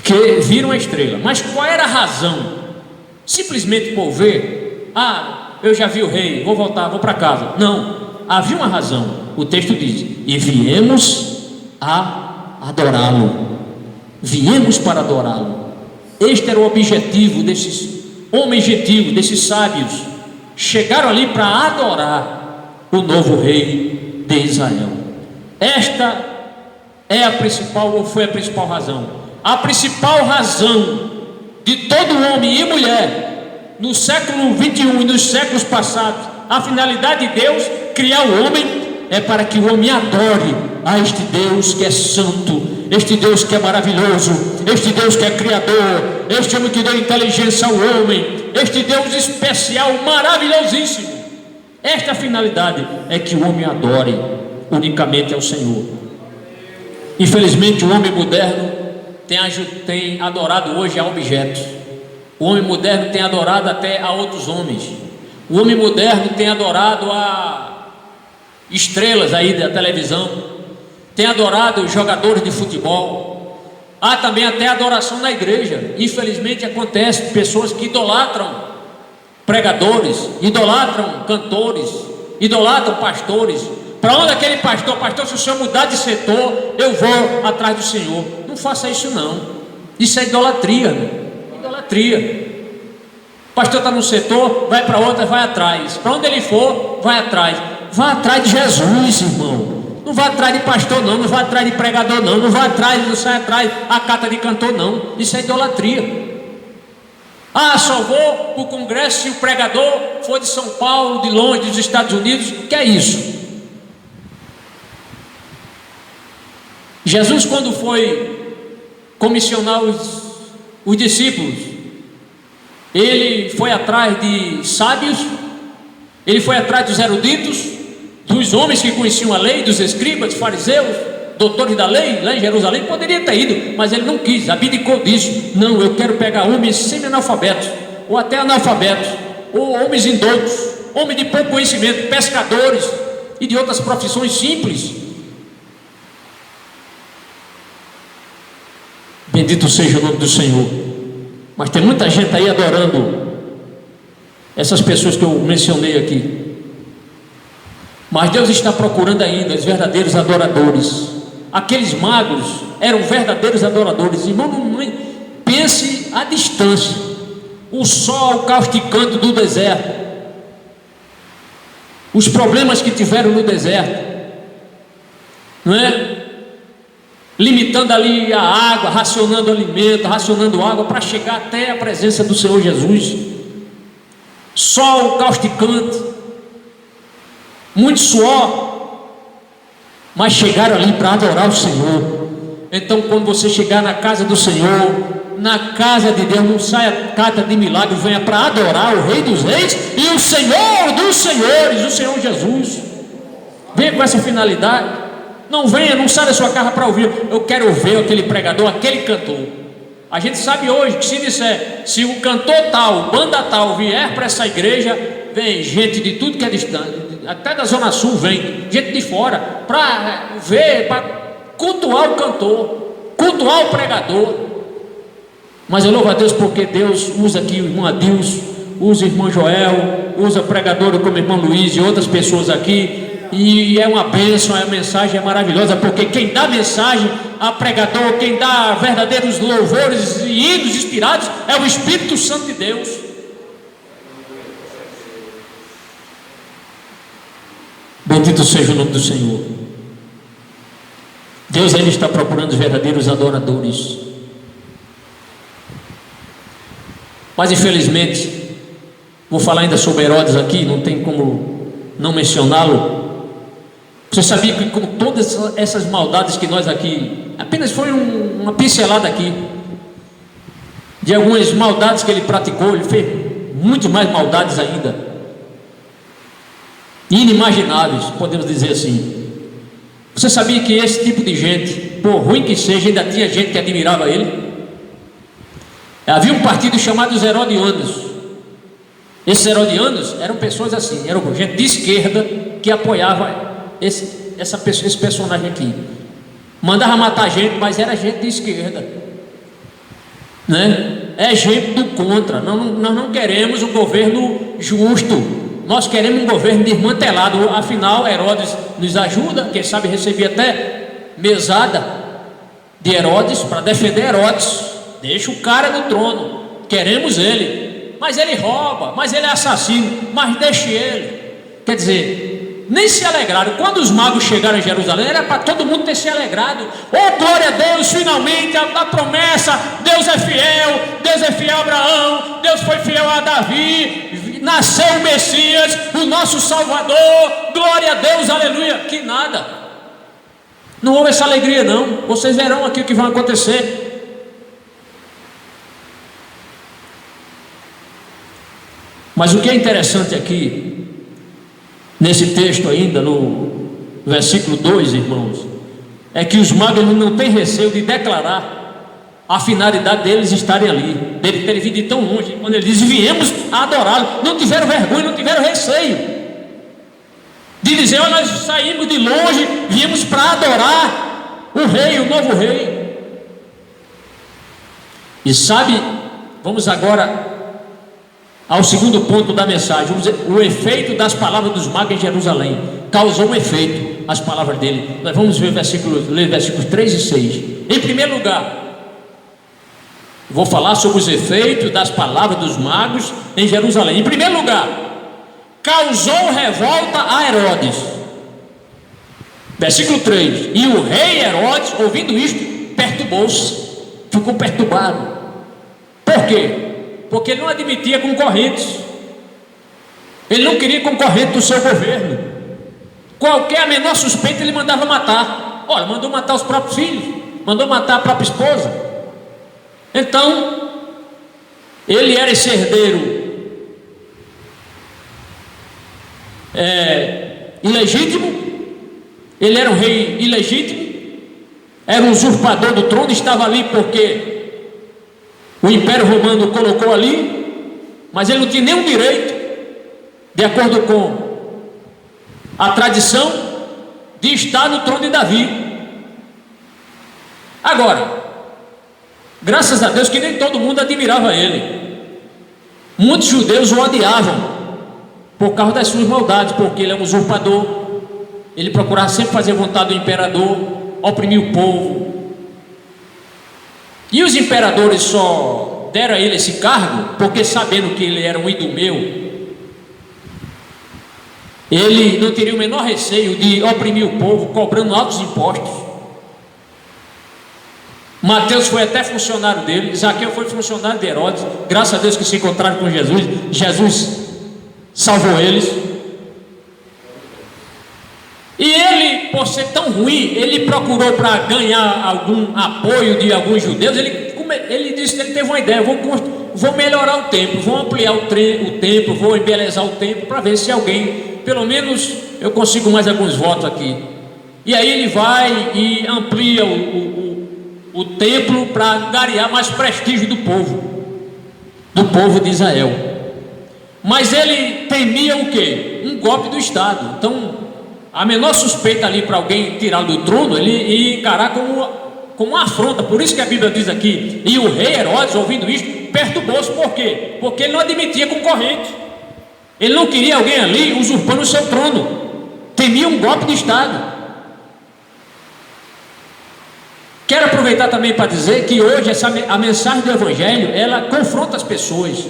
que viram a estrela, mas qual era a razão? Simplesmente por ver: eu já vi o rei, vou voltar, vou para casa. Não, havia uma razão. O texto diz: e viemos a adorá-lo. Viemos para adorá-lo. Este era o objetivo desses homens gentios, desses sábios. Chegaram ali para adorar o novo rei de Israel. Esta é a principal, ou foi a principal razão. A principal razão de todo homem e mulher no século 21 e nos séculos passados, a finalidade de Deus criar o homem é para que o homem adore a este Deus que é santo, este Deus que é maravilhoso, este Deus que é criador, este homem que deu inteligência ao homem, este Deus especial, maravilhosíssimo. Esta finalidade é que o homem adore unicamente ao Senhor. Infelizmente o homem moderno tem adorado hoje a objetos. O homem moderno tem adorado até a outros homens. O homem moderno tem adorado a estrelas aí da televisão, tem adorado jogadores de futebol. Há também até adoração na igreja. Infelizmente acontece pessoas que idolatram pregadores, idolatram cantores, idolatram pastores. Para onde aquele pastor, se o senhor mudar de setor, eu vou atrás do Senhor. Não faça isso não. Isso é idolatria, né? Idolatria. O pastor está num setor, vai para outra, vai atrás. Para onde ele for, vai atrás. Vá atrás de Jesus, irmão. Não vá atrás de pastor não, não vá atrás de pregador não, não vá atrás, não sai atrás a cata de cantor não. Isso é idolatria. Ah, só vou para o congresso se o pregador for de São Paulo, de longe, dos Estados Unidos. Que é isso? Jesus, quando foi comissionar os discípulos, ele foi atrás de sábios, ele foi atrás dos eruditos, dos homens que conheciam a lei, dos escribas, fariseus, doutores da lei, lá em Jerusalém. Poderia ter ido, mas ele não quis, abdicou disso. Não, eu quero pegar homens semi-analfabetos, ou até analfabetos, ou homens indoutos, homens de pouco conhecimento, pescadores e de outras profissões simples. Bendito seja o nome do Senhor. Mas tem muita gente aí adorando essas pessoas que eu mencionei aqui. Mas Deus está procurando ainda os verdadeiros adoradores. Aqueles magos eram verdadeiros adoradores. Irmão, não pense à distância. O sol causticando do deserto, os problemas que tiveram no deserto, não é? Limitando ali a água, racionando alimento, racionando água para chegar até a presença do Senhor Jesus. Sol causticante, muito suor, mas chegaram ali para adorar o Senhor. Então, quando você chegar na casa do Senhor, na casa de Deus, não saia cata de milagre, venha para adorar o Rei dos Reis e o Senhor dos Senhores, o Senhor Jesus. Venha com essa finalidade. Não venha, não saia da sua casa para ouvir. Eu quero ver aquele pregador, aquele cantor. A gente sabe hoje que se disser, se o cantor tal, banda tal vier para essa igreja, vem gente de tudo que é distante, até da Zona Sul vem, gente de fora, para ver, para cultuar o cantor, cultuar o pregador. Mas eu louvo a Deus porque Deus usa aqui o irmão Adilson, usa o irmão Joel, usa pregador como o irmão Luiz e outras pessoas aqui. E é uma bênção, a mensagem é maravilhosa, porque quem dá mensagem a pregador, quem dá verdadeiros louvores e hinos inspirados é o Espírito Santo de Deus. Bendito seja o nome do Senhor. Deus, Ele está procurando os verdadeiros adoradores. Mas infelizmente, vou falar ainda sobre Herodes aqui, não tem como não mencioná-lo. Você sabia que com todas essas maldades que nós aqui, apenas foi uma pincelada aqui, de algumas maldades que ele praticou, ele fez muito mais maldades ainda, inimagináveis, podemos dizer assim. Você sabia que esse tipo de gente, por ruim que seja, ainda tinha gente que admirava ele? Havia um partido chamado os Herodianos. Esses Herodianos eram pessoas assim, eram gente de esquerda que apoiava esse personagem aqui. Mandava matar gente, mas era gente de esquerda, né? É gente do contra. Nós não queremos um governo justo, nós queremos um governo desmantelado. Afinal, Herodes nos ajuda, quem sabe receber até mesada de Herodes para defender Herodes. Deixa o cara no trono, queremos ele, mas ele rouba, mas ele é assassino, mas deixe ele. Quer dizer, nem se alegraram. Quando os magos chegaram em Jerusalém, era para todo mundo ter se alegrado. Oh, glória a Deus, finalmente a promessa, Deus é fiel a Abraão, Deus foi fiel a Davi, nasceu o Messias, o nosso Salvador, glória a Deus, aleluia. Que nada, não houve essa alegria não. Vocês verão aqui o que vai acontecer. Mas o que é interessante aqui, nesse texto ainda, no versículo 2, irmãos, é que os magos não têm receio de declarar a finalidade deles estarem ali, dele terem vindo de tão longe. Quando ele diz, viemos a adorá-lo, não tiveram vergonha, não tiveram receio de dizer, olha, nós saímos de longe, viemos para adorar o rei, o novo rei. E sabe, vamos agora ao segundo ponto da mensagem. Vamos dizer, o efeito das palavras dos magos em Jerusalém causou um efeito, as palavras dele. Nós vamos ver ler versículos 3 e 6. Em primeiro lugar, vou falar sobre os efeitos das palavras dos magos em Jerusalém. Em primeiro lugar, causou revolta a Herodes. Versículo 3: e o rei Herodes, ouvindo isto, perturbou-se, ficou perturbado. Por quê? Porque ele não admitia concorrentes, ele não queria concorrente do seu governo. Qualquer menor suspeita ele mandava matar. Olha, mandou matar os próprios filhos, mandou matar a própria esposa. Então, ele era esse herdeiro ilegítimo, ele era um rei ilegítimo, era um usurpador do trono, estava ali porque o Império Romano o colocou ali, mas ele não tinha nenhum direito, de acordo com a tradição, de estar no trono de Davi. Agora, graças a Deus que nem todo mundo admirava ele. Muitos judeus o odiavam por causa das suas maldades, porque ele é um usurpador, ele procurava sempre fazer a vontade do imperador, oprimir o povo. E os imperadores só deram a ele esse cargo porque, sabendo que ele era um idumeu, ele não teria o menor receio de oprimir o povo, cobrando altos impostos. Mateus foi até funcionário dele, Zaqueu foi funcionário de Herodes. Graças a Deus que se encontraram com Jesus, Jesus salvou eles. E ele, por ser tão ruim, ele procurou, para ganhar algum apoio de alguns judeus, ele disse que ele teve uma ideia: vou melhorar o templo, vou ampliar o templo, vou embelezar o templo, para ver se alguém, pelo menos eu consigo mais alguns votos aqui. E aí ele vai e amplia o templo para angariar mais prestígio do povo de Israel. Mas ele temia o quê? Um golpe do Estado. Então, a menor suspeita ali para alguém tirá-lo do trono, ele ia encarar como uma afronta. Por isso que a Bíblia diz aqui: e o rei Herodes, ouvindo isto, perturbou-se. Por quê? Porque ele não admitia concorrente, ele não queria alguém ali usurpando o seu trono, temia um golpe de Estado. Quero aproveitar também para dizer que hoje a mensagem do Evangelho, ela confronta as pessoas,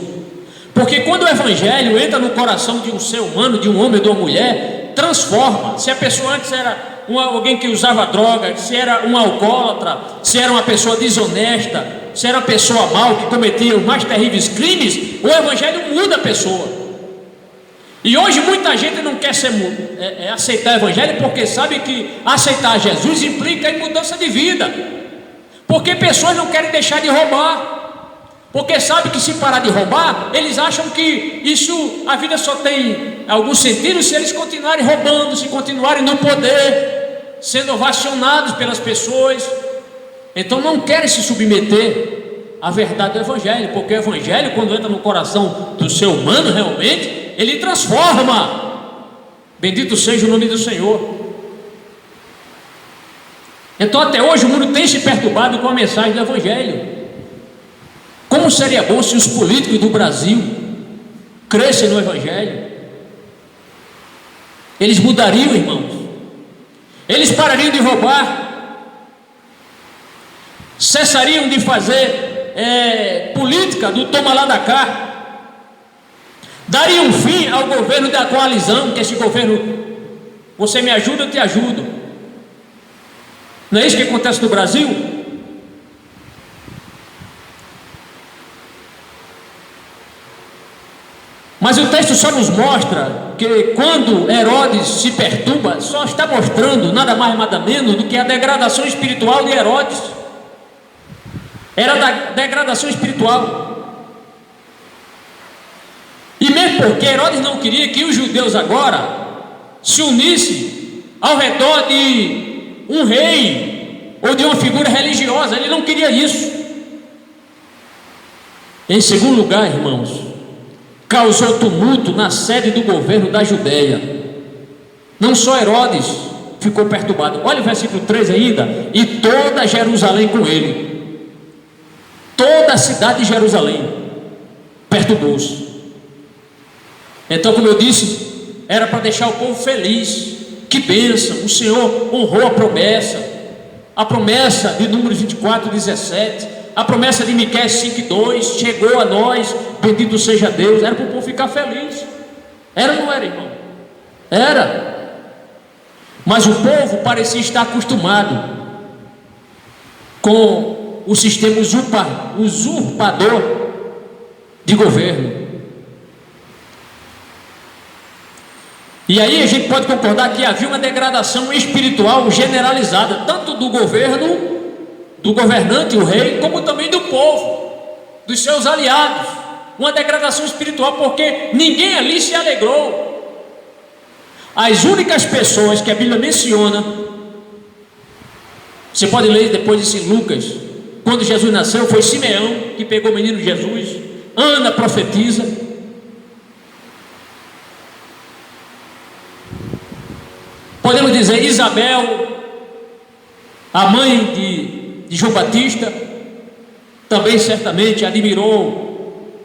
porque quando o Evangelho entra no coração de um ser humano, de um homem ou de uma mulher, transforma. Se a pessoa antes era alguém que usava droga, se era um alcoólatra, se era uma pessoa desonesta, se era uma pessoa mal que cometia os mais terríveis crimes, o Evangelho muda a pessoa. E hoje muita gente não quer aceitar o Evangelho, porque sabe que aceitar Jesus implica em mudança de vida, porque pessoas não querem deixar de roubar, porque sabe que se parar de roubar, eles acham que a vida só tem algum sentido se eles continuarem roubando, se continuarem no poder, sendo ovacionados pelas pessoas. Então não querem se submeter à verdade do Evangelho, porque o Evangelho, quando entra no coração do ser humano, realmente ele transforma. Bendito seja o nome do Senhor. Então até hoje o mundo tem se perturbado com a mensagem do Evangelho. Como seria bom se os políticos do Brasil crescem no Evangelho, Eles mudariam, irmãos. Eles parariam de roubar, cessariam de fazer política do toma lá da cá, dariam fim ao governo da coalizão, que esse governo, você me ajuda, eu te ajudo. Não é isso que acontece no Brasil? Mas o texto só nos mostra que quando Herodes se perturba, só está mostrando nada mais nada menos do que a degradação espiritual de Herodes. Era da degradação espiritual. E mesmo porque Herodes não queria que os judeus agora se unissem ao redor de um rei ou de uma figura religiosa, ele não queria isso. Em segundo lugar, irmãos, causou tumulto na sede do governo da Judéia. Não só Herodes ficou perturbado. Olha o versículo 3 ainda. E toda Jerusalém com ele. Toda a cidade de Jerusalém perturbou-se. Então, como eu disse, era para deixar o povo feliz. Que bênção, o Senhor honrou a promessa de Números 24, 17. A promessa de Miqueias 5:2 chegou a nós, bendito seja Deus. Era para o povo ficar feliz. Era ou não era, irmão? Era. Mas o povo parecia estar acostumado com o sistema usurpador de governo. E aí a gente pode concordar que havia uma degradação espiritual generalizada, tanto do governo, do governante, o rei, como também do povo, dos seus aliados. Uma degradação espiritual, porque ninguém ali se alegrou. As únicas pessoas que a Bíblia menciona, você pode ler depois isso em Lucas, quando Jesus nasceu, foi Simeão, que pegou o menino Jesus. Ana profetiza. Podemos dizer Isabel, a mãe de João Batista, também certamente admirou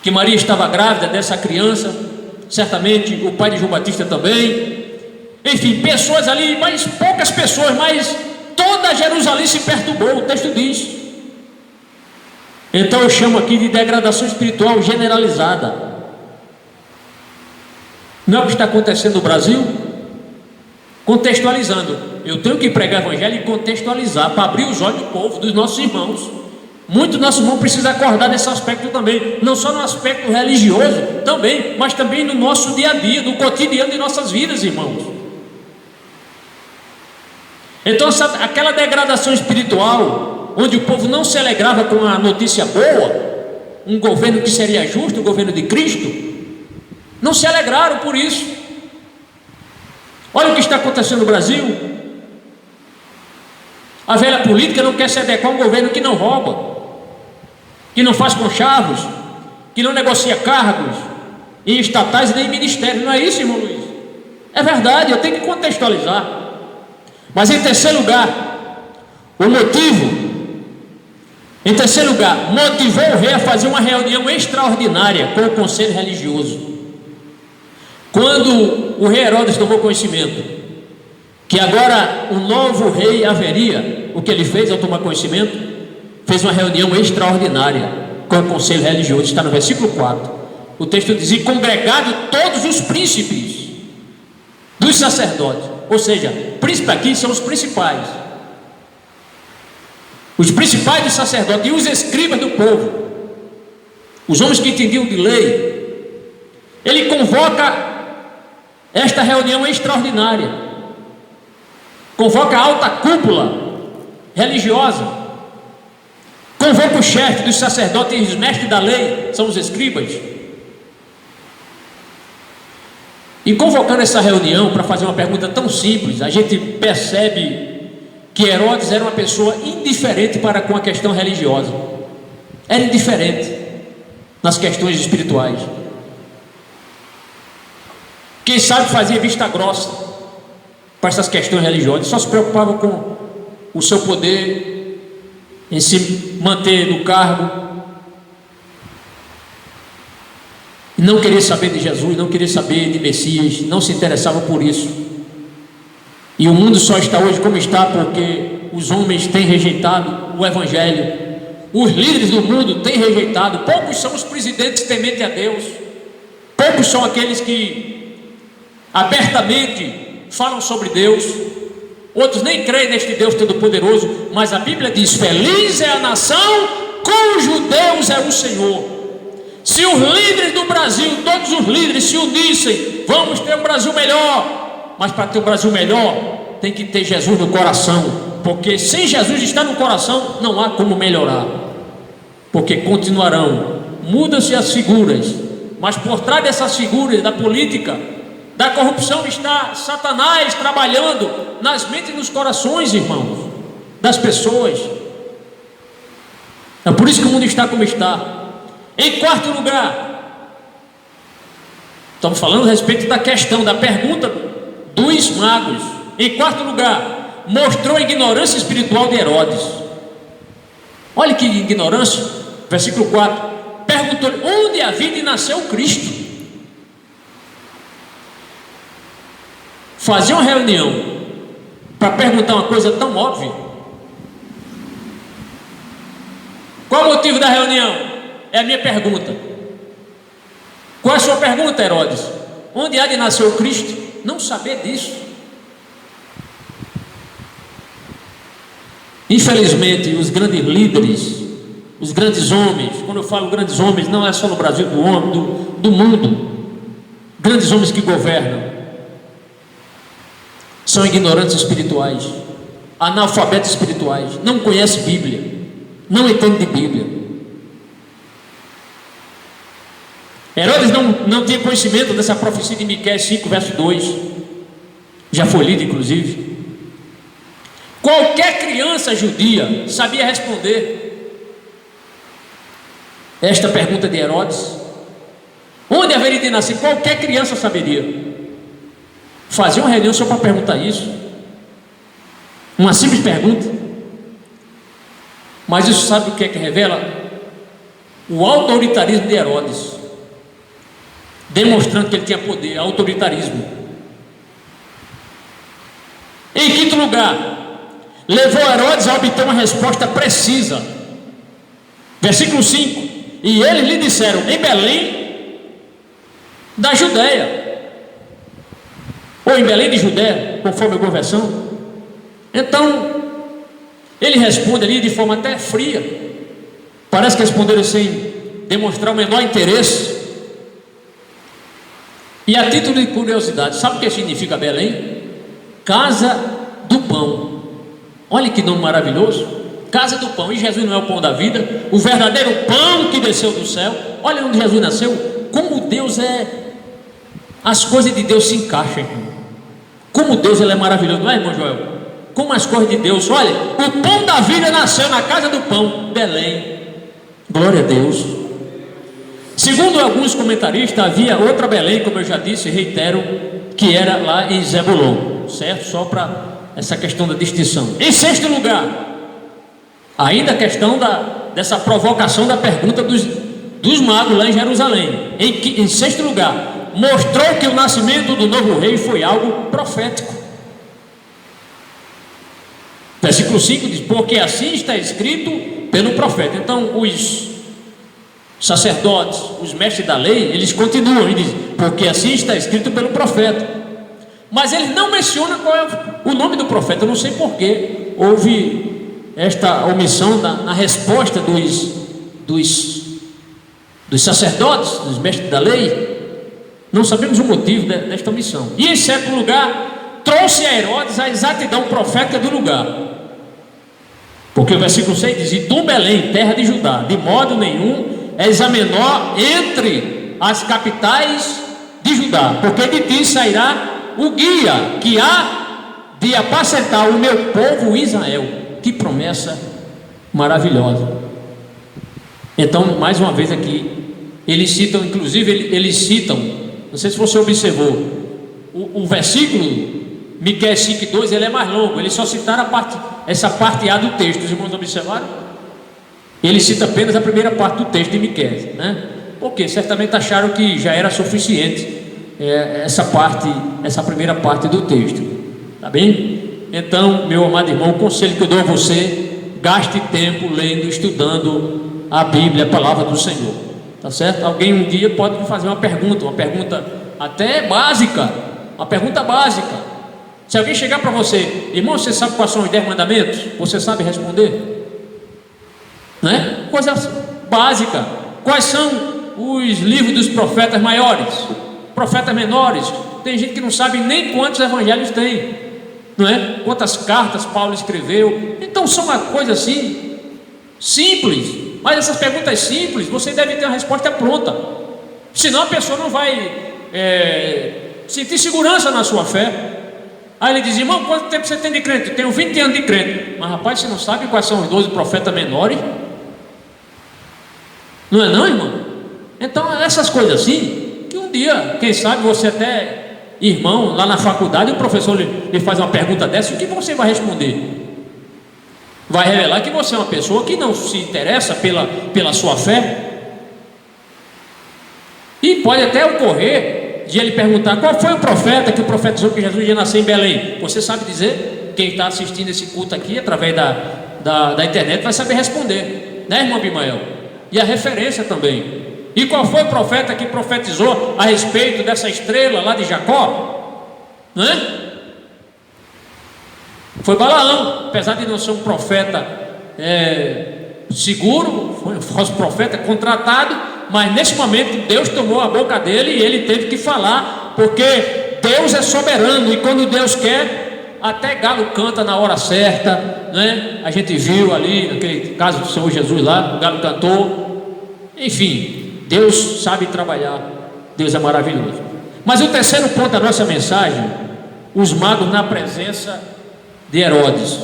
que Maria estava grávida dessa criança. Certamente o pai de João Batista também. Enfim, pessoas ali, mas poucas pessoas, mas toda Jerusalém se perturbou, o texto diz. Então eu chamo aqui de degradação espiritual generalizada. Não é o que está acontecendo no Brasil? Contextualizando, eu tenho que pregar o evangelho e contextualizar, para abrir os olhos do povo, dos nossos irmãos. Muito do nosso irmão precisa acordar nesse aspecto também, não só no aspecto religioso também, mas também no nosso dia a dia, no cotidiano de nossas vidas, irmãos. Então aquela degradação espiritual, onde o povo não se alegrava com a notícia boa, um governo que seria justo, o governo de Cristo, não se alegraram por isso. Olha o que está acontecendo no Brasil. A velha política não quer se adequar a um governo que não rouba, que não faz conchavos, que não negocia cargos em estatais e nem em ministérios. Não é isso, irmão Luiz? É verdade, eu tenho que contextualizar. Mas em terceiro lugar, o motivo, em terceiro lugar, motivou o rei a fazer uma reunião extraordinária com o conselho religioso. Quando o rei Herodes tomou conhecimento que agora o novo rei haveria, o que ele fez ao tomar conhecimento? Fez uma reunião extraordinária com o conselho religioso. Está no versículo 4. O texto diz: e congregado todos os príncipes dos sacerdotes. Ou seja, príncipes aqui são os principais. Os principais dos sacerdotes e os escribas do povo, os homens que entendiam de lei. Ele convoca esta reunião extraordinária, convoca a alta cúpula religiosa, convoca o chefe dos sacerdotes e os mestres da lei, são os escribas. E convocando essa reunião para fazer uma pergunta tão simples, a gente percebe que Herodes era uma pessoa indiferente para com a questão religiosa. Era indiferente nas questões espirituais. Quem sabe fazia vista grossa para essas questões religiosas, só se preocupava com o seu poder, em se manter no cargo. não queria saber de Jesus, não queria saber de Messias, não se interessava por isso. E o mundo só está hoje como está porque os homens têm rejeitado o Evangelho. Os líderes do mundo têm rejeitado. Poucos são os presidentes tementes a Deus. Poucos são aqueles que abertamente falam sobre Deus. Outros nem creem neste Deus Todo-Poderoso. Mas a Bíblia diz: feliz é a nação cujo Deus é o Senhor. Se os líderes do Brasil, todos os líderes se unissem, vamos ter um Brasil melhor. Mas para ter um Brasil melhor, tem que ter Jesus no coração. Porque sem Jesus estar no coração, não há como melhorar. Porque continuarão, mudam-se as figuras, mas por trás dessas figuras da política, da corrupção, está Satanás trabalhando nas mentes e nos corações, irmãos, das pessoas. É por isso que o mundo está como está. Em quarto lugar, estamos falando a respeito da questão, da pergunta dos magos. Em quarto lugar, mostrou a ignorância espiritual de Herodes. Olha que ignorância. Versículo 4: perguntou-lhe onde havia de nascer o Cristo. Fazia uma reunião para perguntar uma coisa tão óbvia. Qual o motivo da reunião? É a minha pergunta. Qual é a sua pergunta, Herodes? Onde há de nascer o Cristo? Não saber disso. Infelizmente, os grandes líderes, os grandes homens, quando eu falo grandes homens, não é só no Brasil, do mundo, grandes homens que governam, são ignorantes espirituais, analfabetos espirituais, não conhecem Bíblia, não entendem de Bíblia. Herodes não tinha conhecimento dessa profecia de Miqueias 5, verso 2, já foi lido inclusive. Qualquer criança judia sabia responder esta pergunta de Herodes: onde haveria de nascer? Qualquer criança saberia. Fazia uma reunião só para perguntar isso, uma simples pergunta. Mas isso sabe o que é que revela? O autoritarismo de Herodes, demonstrando que ele tinha poder, autoritarismo. Em quinto lugar, levou Herodes a obter uma resposta precisa. Versículo 5: e eles lhe disseram: em Belém da Judéia, ou em Belém de Judéia, conforme a conversão. Então ele responde ali de forma até fria, parece que responderam sem demonstrar o menor interesse. E a título de curiosidade, sabe o que significa Belém? Casa do pão. Olha que nome maravilhoso, casa do pão. E Jesus não é o pão da vida, o verdadeiro pão que desceu do céu. Olha onde Jesus nasceu. Como Deus é, as coisas de Deus se encaixam, irmão. Como Deus ele é maravilhoso, não é, irmão Joel? Como as coisas de Deus. Olha, o pão da vida nasceu na casa do pão, Belém. Glória a Deus. Segundo alguns comentaristas, havia outra Belém, como eu já disse, reitero, que era lá em Zebulon, certo? Só para essa questão da distinção. Em sexto lugar, ainda a questão dessa provocação da pergunta dos magos lá em Jerusalém. Em sexto lugar, mostrou que o nascimento do novo rei foi algo profético. Versículo 5 diz: porque assim está escrito pelo profeta. Então os sacerdotes, os mestres da lei, eles continuam e dizem: porque assim está escrito pelo profeta. Mas eles não mencionam qual é o nome do profeta. Eu não sei porquê houve esta omissão na resposta dos sacerdotes, dos mestres da lei. Não sabemos o motivo desta omissão. E em sétimo lugar, trouxe a Herodes a exatidão profética do lugar. Porque o versículo 6 diz: e tu, Belém, terra de Judá, de modo nenhum és a menor entre as capitais de Judá, porque de ti sairá o guia que há de apacentar o meu povo Israel. Que promessa maravilhosa. Então, mais uma vez aqui, eles citam, inclusive eles citam, não sei se você observou, o versículo Miqueias 5:2, ele é mais longo, eles só citaram essa parte A do texto. Os irmãos observaram? Ele cita apenas a primeira parte do texto de Miqueias, né? Porque certamente acharam que já era suficiente essa primeira parte do texto. Tá bem? Então, meu amado irmão, o conselho que eu dou a você: gaste tempo lendo, estudando a Bíblia, a palavra do Senhor. Tá certo? Alguém um dia pode me fazer uma pergunta até básica, uma pergunta básica. Se alguém chegar para você: irmão, você sabe quais são os 10 mandamentos? Você sabe responder? Né? Coisa básica. Quais são os livros dos profetas maiores, profetas menores? Tem gente que não sabe nem quantos evangelhos tem, não é? Quantas cartas Paulo escreveu. Então são uma coisa assim simples. Mas essas perguntas simples, você deve ter a resposta pronta. Senão a pessoa não vai sentir segurança na sua fé. Aí ele diz: irmão, quanto tempo você tem de crente? Eu tenho 20 anos de crente. Mas rapaz, você não sabe quais são os 12 profetas menores? Não é não, irmão? Então essas coisas assim, que um dia, quem sabe, você até, irmão, lá na faculdade, o professor lhe faz uma pergunta dessa, o que você vai responder? Vai revelar que você é uma pessoa que não se interessa pela sua fé. E pode até ocorrer de ele perguntar: qual foi o profeta que profetizou que Jesus ia nascer em Belém? Você sabe dizer? Quem está assistindo esse culto aqui através da internet vai saber responder, né, irmão Abimael? E a referência também. E qual foi o profeta que profetizou a respeito dessa estrela lá de Jacó? Não é? Foi Balaão. Apesar de não ser um profeta seguro, foi um falso profeta contratado, mas nesse momento Deus tomou a boca dele e ele teve que falar, porque Deus é soberano, e quando Deus quer, até galo canta na hora certa, né? A gente viu ali, naquele caso do Senhor Jesus lá, o galo cantou. Enfim, Deus sabe trabalhar, Deus é maravilhoso. Mas o terceiro ponto da nossa mensagem: os magos na presença de Herodes.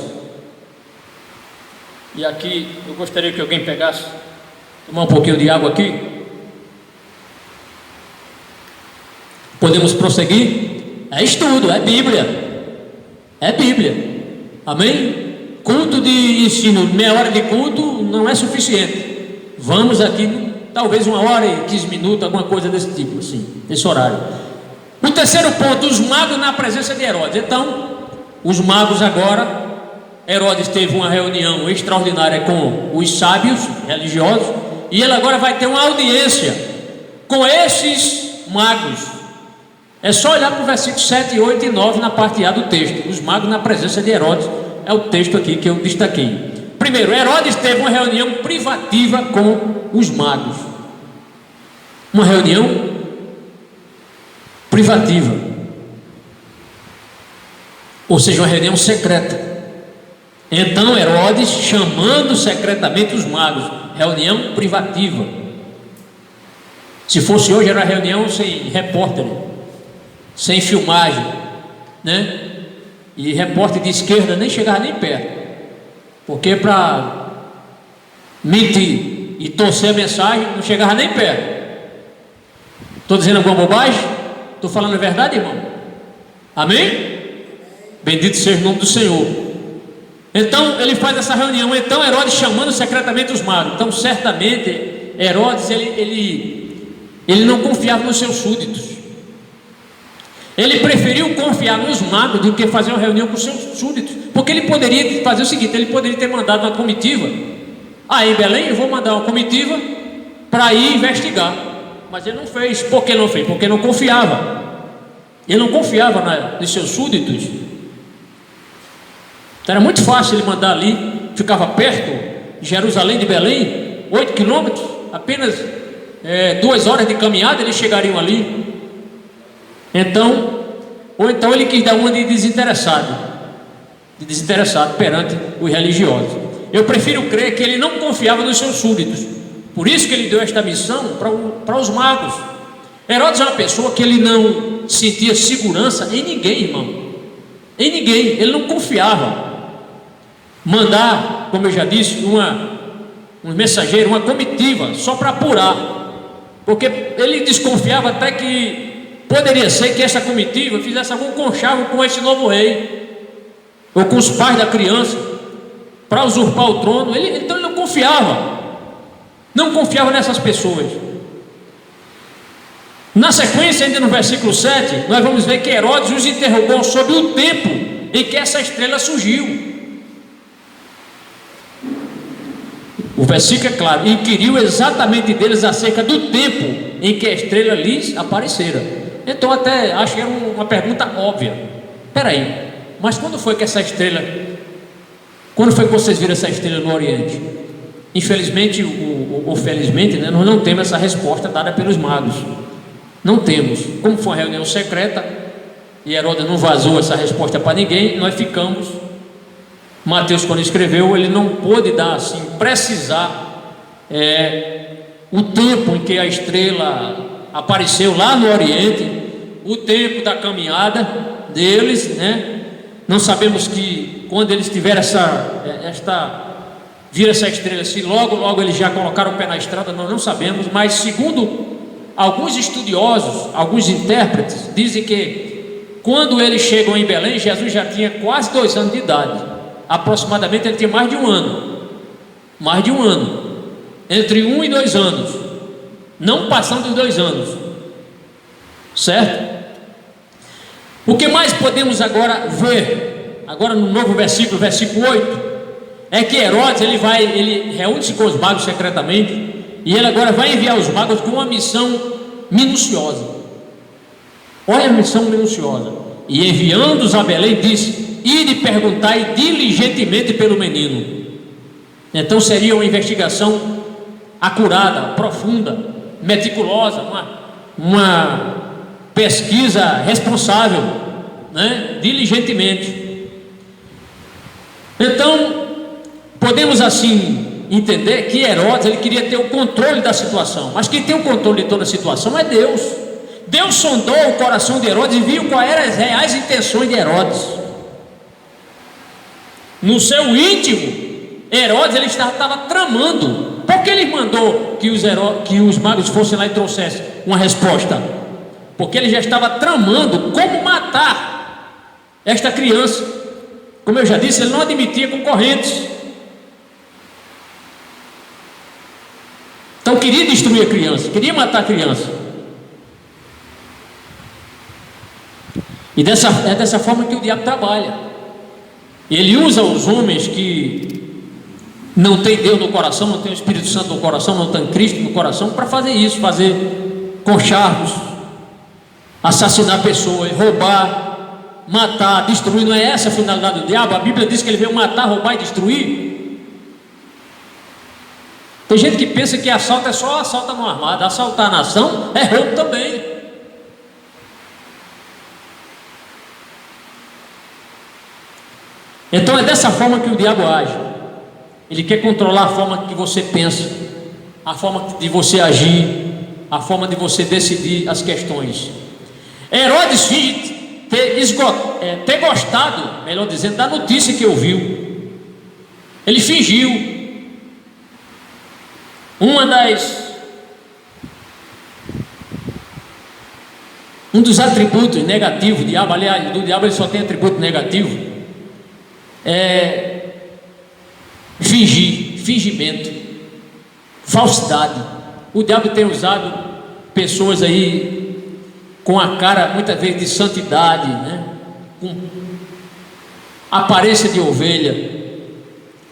E aqui eu gostaria que alguém pegasse, tomar um pouquinho de água aqui. Podemos prosseguir? É estudo, é Bíblia. É Bíblia. Amém? Culto de ensino, meia hora de culto não é suficiente. Vamos aqui, talvez 1h15, alguma coisa desse tipo, assim, esse horário. O terceiro ponto: os magos na presença de Herodes. Então, os magos agora, Herodes teve uma reunião extraordinária com os sábios religiosos, e ele agora vai ter uma audiência com esses magos. É só olhar para o versículo 7, 8 e 9 na parte A do texto. Os magos na presença de Herodes é o texto aqui que eu destaquei. Primeiro, Herodes teve uma reunião privativa com os magos. Uma reunião privativa, ou seja, uma reunião secreta. Então Herodes, chamando secretamente os magos, reunião privativa. Se fosse hoje, era reunião sem repórter, sem filmagem, né? E repórter de esquerda nem chegava nem perto, porque para mentir e torcer a mensagem não chegava nem perto. Estou dizendo alguma bobagem? Estou falando a verdade, irmão? Amém? Bendito seja o nome do Senhor. Então ele faz essa reunião. Então Herodes, chamando secretamente os magos. Então certamente Herodes ele não confiava nos seus súditos. Ele preferiu confiar nos magos do que fazer uma reunião com os seus súditos, porque ele poderia fazer o seguinte: ele poderia ter mandado uma comitiva. Em Belém eu vou mandar uma comitiva para ir investigar. Mas ele não fez. Por que não fez? Porque não confiava. Ele não confiava nos seus súditos. Então era muito fácil ele mandar ali. Ficava perto de Jerusalém, de Belém, 8 quilômetros, apenas 2 horas de caminhada eles chegariam ali. Ou então ele quis dar uma de desinteressado perante os religiosos. Eu prefiro crer que ele não confiava nos seus súditos. Por isso que ele deu esta missão para os magos. Herodes é uma pessoa que ele não sentia segurança em ninguém, irmão. Em ninguém, ele não confiava. Mandar, como eu já disse, um mensageiro, uma comitiva, só para apurar. Porque ele desconfiava até que poderia ser que essa comitiva fizesse algum conchavo com esse novo rei, ou com os pais da criança, para usurpar o trono. Então ele não confiava nessas pessoas. Na sequência, ainda no versículo 7, nós vamos ver que Herodes os interrogou sobre o tempo em que essa estrela surgiu. O versículo é claro: inquiriu exatamente deles acerca do tempo em que a estrela lhes aparecera. Então até acho que era uma pergunta óbvia. Espera aí, mas quando foi que essa estrela, quando foi que vocês viram essa estrela no Oriente? Infelizmente ou felizmente, né, nós não temos essa resposta dada pelos magos. Não temos. Como foi uma reunião secreta e Herodes não vazou essa resposta para ninguém, nós ficamos. Mateus, quando escreveu, ele não pôde dar assim, precisar o tempo em que a estrela apareceu lá no Oriente, o tempo da caminhada deles, né? Não sabemos que quando eles tiveram viram essa estrela, se logo eles já colocaram o pé na estrada, nós não sabemos, mas segundo alguns estudiosos, alguns intérpretes, dizem que quando eles chegam em Belém, Jesus já tinha quase 2 anos de idade. Aproximadamente ele tinha mais de um ano, entre 1 e 2 anos, não passando dos 2 anos, certo? O que mais podemos agora ver, agora no novo versículo, versículo 8, é que Herodes ele reúne-se com os magos secretamente, e ele agora vai enviar os magos com uma missão minuciosa. Olha a missão minuciosa. E enviando-os a Belém, disse: ide perguntai diligentemente pelo menino. Então seria uma investigação acurada, profunda, meticulosa, uma pesquisa responsável, né? Diligentemente. Então podemos assim entender que Herodes ele queria ter o controle da situação, mas quem tem o controle de toda a situação é Deus. Deus sondou o coração de Herodes e viu quais eram as reais intenções de Herodes. No seu íntimo, Herodes ele estava tramando. Por que ele mandou que os magos fossem lá e trouxessem uma resposta? Porque ele já estava tramando como matar esta criança. Como eu já disse, ele não admitia concorrentes. Então queria destruir a criança, queria matar a criança. E é dessa forma que o diabo trabalha. Ele usa os homens que não tem Deus no coração, não tem o Espírito Santo no coração, não tem Cristo no coração, para fazer isso, fazer conchavos, assassinar pessoas, roubar, matar, destruir. Não é essa a finalidade do diabo? A Bíblia diz que ele veio matar, roubar e destruir. Tem gente que pensa que assalto é só assalto no armado. Assaltar a nação é roubo também. Então é dessa forma que o diabo age. Ele quer controlar a forma que você pensa, a forma de você agir, a forma de você decidir as questões. Herodes finge ter gostado, melhor dizendo, da notícia que ouviu. Ele fingiu. Um dos atributos negativos do diabo, aliás, do diabo ele só tem atributo negativo, é fingimento, falsidade. O diabo tem usado pessoas aí com a cara muitas vezes de santidade, né? Com aparência de ovelha,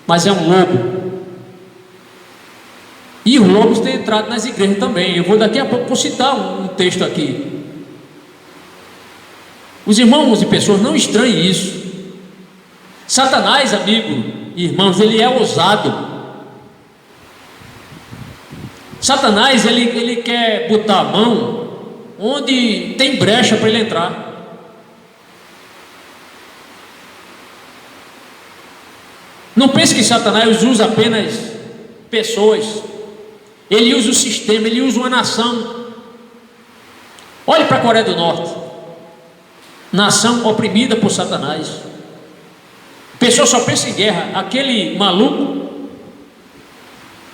mas é um lobo. E os lobos têm entrado nas igrejas também. Eu vou daqui a pouco citar um texto aqui. Os irmãos e pessoas não estranhem isso. Satanás, amigo e irmãos, ele é ousado. Satanás, ele quer botar a mão onde tem brecha para ele entrar. Não pense que Satanás usa apenas pessoas. Ele usa o sistema, ele usa uma nação. Olhe para a Coreia do Norte, nação oprimida por Satanás. A pessoa só pensa em guerra. Aquele maluco,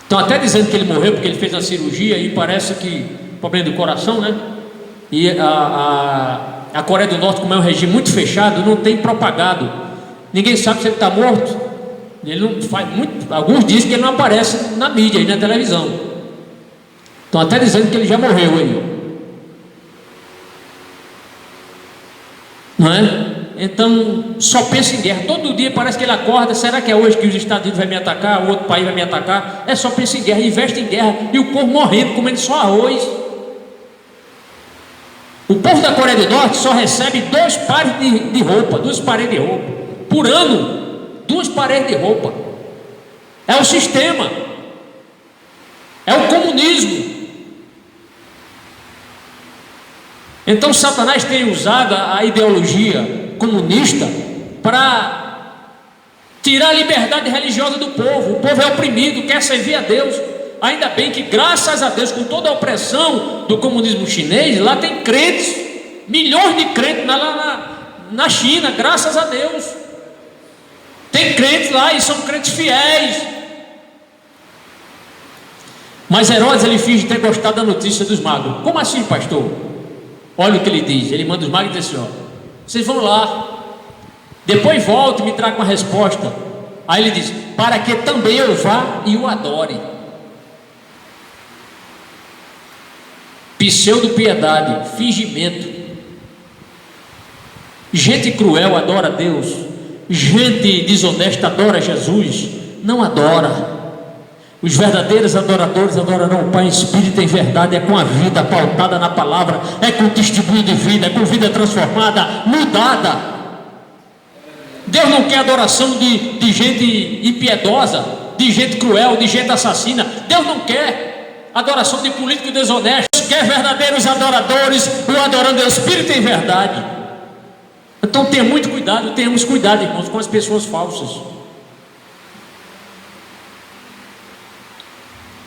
estão até dizendo que ele morreu porque ele fez a cirurgia e parece que problema do coração, né? E a Coreia do Norte, como é um regime muito fechado, não tem propagado. Ninguém sabe se ele está morto. Ele não faz muito. Alguns dizem que ele não aparece na mídia e na televisão. Estão até dizendo que ele já morreu aí. não é? Então só pensa em guerra, todo dia parece que ele acorda, será que é hoje que os Estados Unidos vai me atacar, o outro país vai me atacar? Só pensa em guerra, investe em guerra, e o povo morrendo, comendo só arroz. O povo da Coreia do Norte só recebe 2 pares de roupa, 2 paredes de roupa por ano, 2 paredes de roupa. É o sistema, é o comunismo. Então Satanás tem usado a ideologia comunista para tirar a liberdade religiosa do povo. O povo é oprimido, quer servir a Deus. Ainda bem que, graças a Deus, com toda a opressão do comunismo chinês, lá tem crentes, milhões de crentes na China, graças a Deus. Tem crentes lá e são crentes fiéis. Mas Herodes, ele finge ter gostado da notícia dos magos. Como assim, pastor? Olha o que ele diz. Ele manda os magos e diz assim: ó, vocês vão lá, depois volte e me traga uma resposta. Aí ele diz: para que também eu vá e o adore. Pseudo-piedade, fingimento. Gente cruel adora a Deus, gente desonesta adora Jesus, não adora. Os verdadeiros adoradores adorarão o Pai em espírito e em verdade, é com a vida pautada na palavra, é com testemunho de vida, é com vida transformada, mudada. Deus não quer adoração de gente impiedosa, de gente cruel, de gente assassina. Deus não quer adoração de político desonesto. Quer verdadeiros adoradores, o adorando em espírito e em verdade. Então tenha muito cuidado, tenhamos cuidado, irmãos, com as pessoas falsas.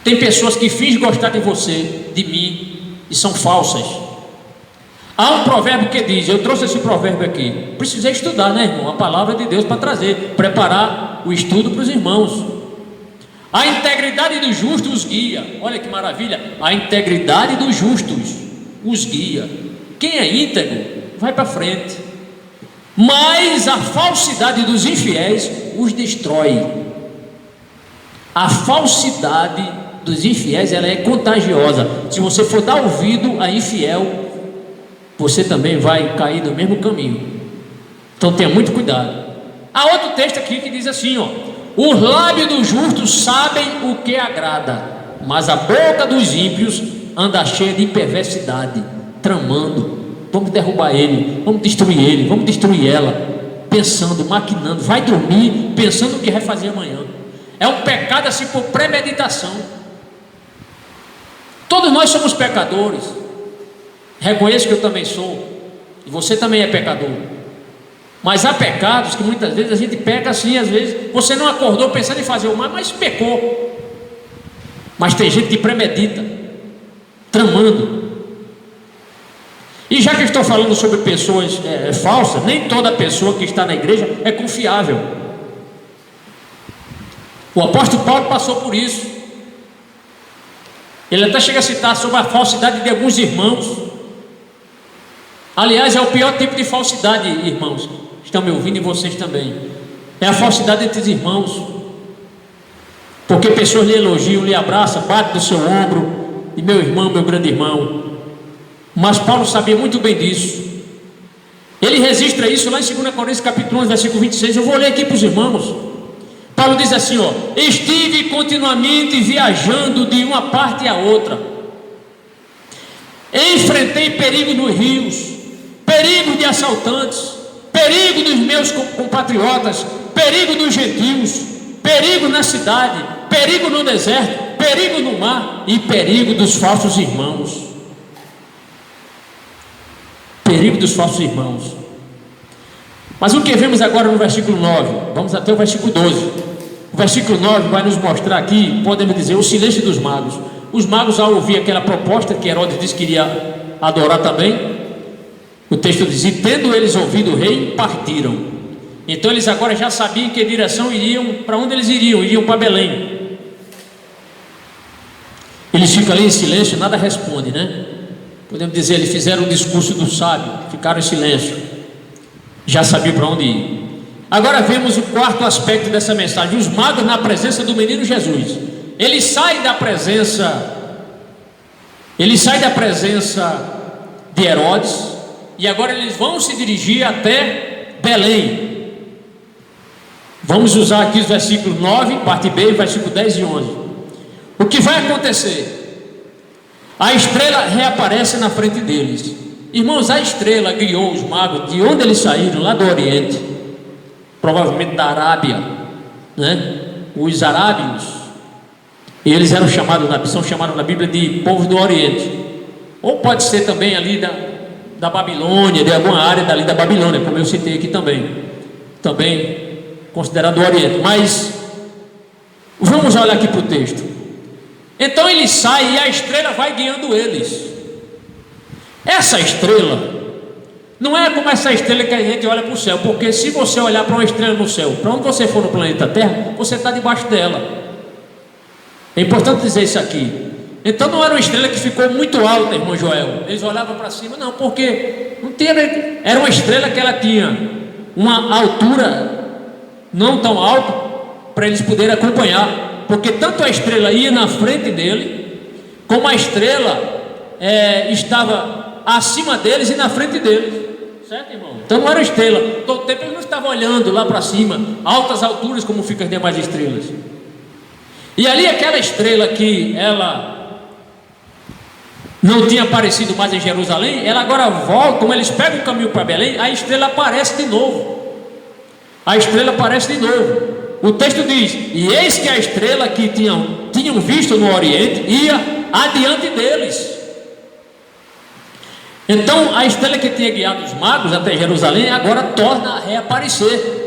Tem pessoas que fingem gostar de você, de mim, e são falsas. Há um provérbio que diz, eu trouxe esse provérbio aqui, precisei estudar, né, irmão, a palavra de Deus para trazer, preparar o estudo para os irmãos. A integridade dos justos os guia. Olha que maravilha. A integridade dos justos os guia. Quem é íntegro vai para frente, mas a falsidade dos infiéis os destrói. A falsidade dos infiéis, ela é contagiosa. Se você for dar ouvido a infiel, você também vai cair no mesmo caminho. Então tenha muito cuidado. Há outro texto aqui que diz assim, ó: os lábios dos justos sabem o que agrada, mas a boca dos ímpios anda cheia de perversidade, tramando. Vamos derrubar ele, vamos destruir ela, pensando, maquinando. Vai dormir pensando o que vai fazer amanhã. É um pecado assim por premeditação. Todos nós somos pecadores. Reconheço que eu também sou, e você também é pecador. Mas há pecados que muitas vezes a gente peca assim, às vezes você não acordou pensando em fazer o mal, mas pecou. Mas tem gente que premedita, tramando. E já que eu estou falando sobre pessoas falsas, nem toda pessoa que está na igreja é confiável. O apóstolo Paulo passou por isso. Ele até chega a citar sobre a falsidade de alguns irmãos. Aliás, é o pior tipo de falsidade, irmãos. Estão me ouvindo e vocês também. É a falsidade entre os irmãos. Porque pessoas lhe elogiam, lhe abraçam, batem no seu ombro. E meu irmão, meu grande irmão. Mas Paulo sabia muito bem disso. Ele registra isso lá em 2 Coríntios capítulo 11, versículo 26. Eu vou ler aqui para os irmãos. Paulo diz assim, ó: estive continuamente viajando de uma parte a outra. Enfrentei perigo nos rios, perigo de assaltantes, perigo dos meus compatriotas, perigo dos gentios, perigo na cidade, perigo no deserto, perigo no mar e perigo dos falsos irmãos. Perigo dos falsos irmãos. Mas o que vemos agora no versículo 9? Vamos até o versículo 12. O versículo 9 vai nos mostrar aqui, podemos dizer, o silêncio dos magos. Os magos, ao ouvir aquela proposta que Herodes disse que iria adorar também, o texto diz: e tendo eles ouvido o rei, partiram. Então eles agora já sabiam em que direção iriam, para onde eles iriam? Iriam para Belém. Eles ficam ali em silêncio, nada responde, né? Podemos dizer, eles fizeram o discurso do sábio, ficaram em silêncio, já sabiam para onde ir. Agora vemos o quarto aspecto dessa mensagem: os magos na presença do menino Jesus. Eles saem da presença de Herodes, e agora eles vão se dirigir até Belém. Vamos usar aqui os versículos 9, parte B, versículo 10 e 11. O que vai acontecer? A estrela reaparece na frente deles. Irmãos, a estrela guiou os magos de onde eles saíram, lá do Oriente, provavelmente da Arábia, né? Os arábios, eles são chamados na Bíblia de povos do Oriente, ou pode ser também ali da Babilônia, de alguma área dali da Babilônia, como eu citei aqui também considerado o Oriente. Mas vamos olhar aqui para o texto. Então eles saem e a estrela vai guiando eles. Essa estrela não é como essa estrela que a gente olha para o céu, porque se você olhar para uma estrela no céu, para onde você for no planeta Terra, você está debaixo dela. É importante dizer isso aqui. Então não era uma estrela que ficou muito alta, irmão Joel. Eles olhavam para cima, não, porque não tinha, era uma estrela que ela tinha uma altura não tão alta para eles poderem acompanhar, porque tanto a estrela ia na frente dele, como a estrela estava acima deles e na frente deles. Certo, irmão? Então não era estrela. Todo tempo eles não estavam olhando lá para cima, altas alturas, como ficam as demais estrelas. E ali aquela estrela que ela não tinha aparecido mais em Jerusalém, ela agora volta, como eles pegam o caminho para Belém, a estrela aparece de novo. A estrela aparece de novo. O texto diz: e eis que a estrela que tinham visto no Oriente ia adiante deles. Então a estrela que tinha guiado os magos até Jerusalém agora torna a reaparecer.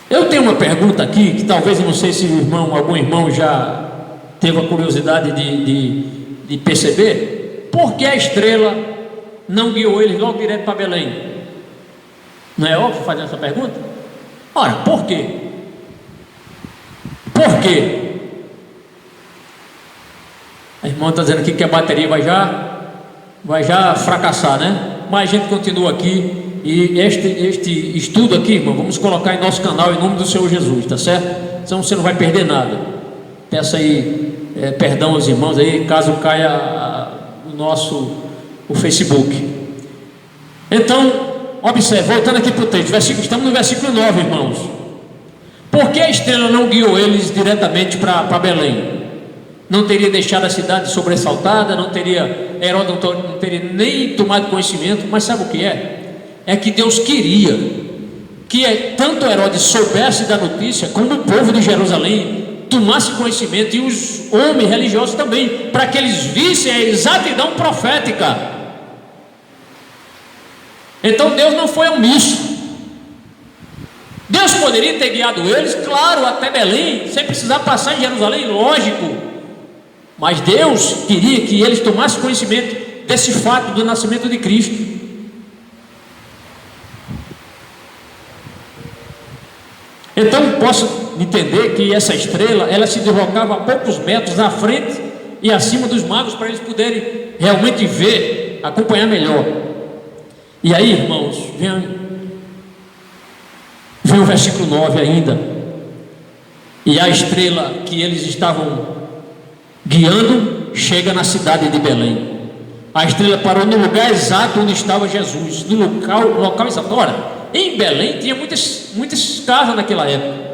Eu tenho uma pergunta aqui que talvez, eu não sei se algum irmão já teve a curiosidade de perceber. Por que a estrela não guiou eles logo direto para Belém? Não é óbvio fazer essa pergunta? Ora, por quê? Por quê? A irmã está dizendo aqui que a bateria vai já fracassar, né? Mas a gente continua aqui. E este estudo aqui, irmão, vamos colocar em nosso canal em nome do Senhor Jesus, tá certo? Senão você não vai perder nada. Peço aí perdão aos irmãos aí, caso caia o Facebook. Então, observe, voltando aqui para o texto, estamos no versículo 9, irmãos. Por que a estrela não guiou eles diretamente para Belém? Não teria deixado a cidade sobressaltada, Herodes não teria nem tomado conhecimento. Mas sabe o que é? É que Deus queria que tanto Herodes soubesse da notícia, como o povo de Jerusalém tomasse conhecimento, e os homens religiosos também, para que eles vissem a exatidão profética. Então Deus não foi omisso. Deus poderia ter guiado eles, claro, até Belém, sem precisar passar em Jerusalém, lógico. Mas Deus queria que eles tomassem conhecimento desse fato do nascimento de Cristo. Então posso entender que essa estrela, ela se deslocava a poucos metros à frente e acima dos magos, para eles poderem realmente ver, acompanhar melhor. E aí, irmãos, vem o versículo 9 ainda. E a estrela que eles estavam guiando chega na cidade de Belém. A estrela parou no lugar exato onde estava Jesus, no local exato. Ora, em Belém tinha muitas casas naquela época.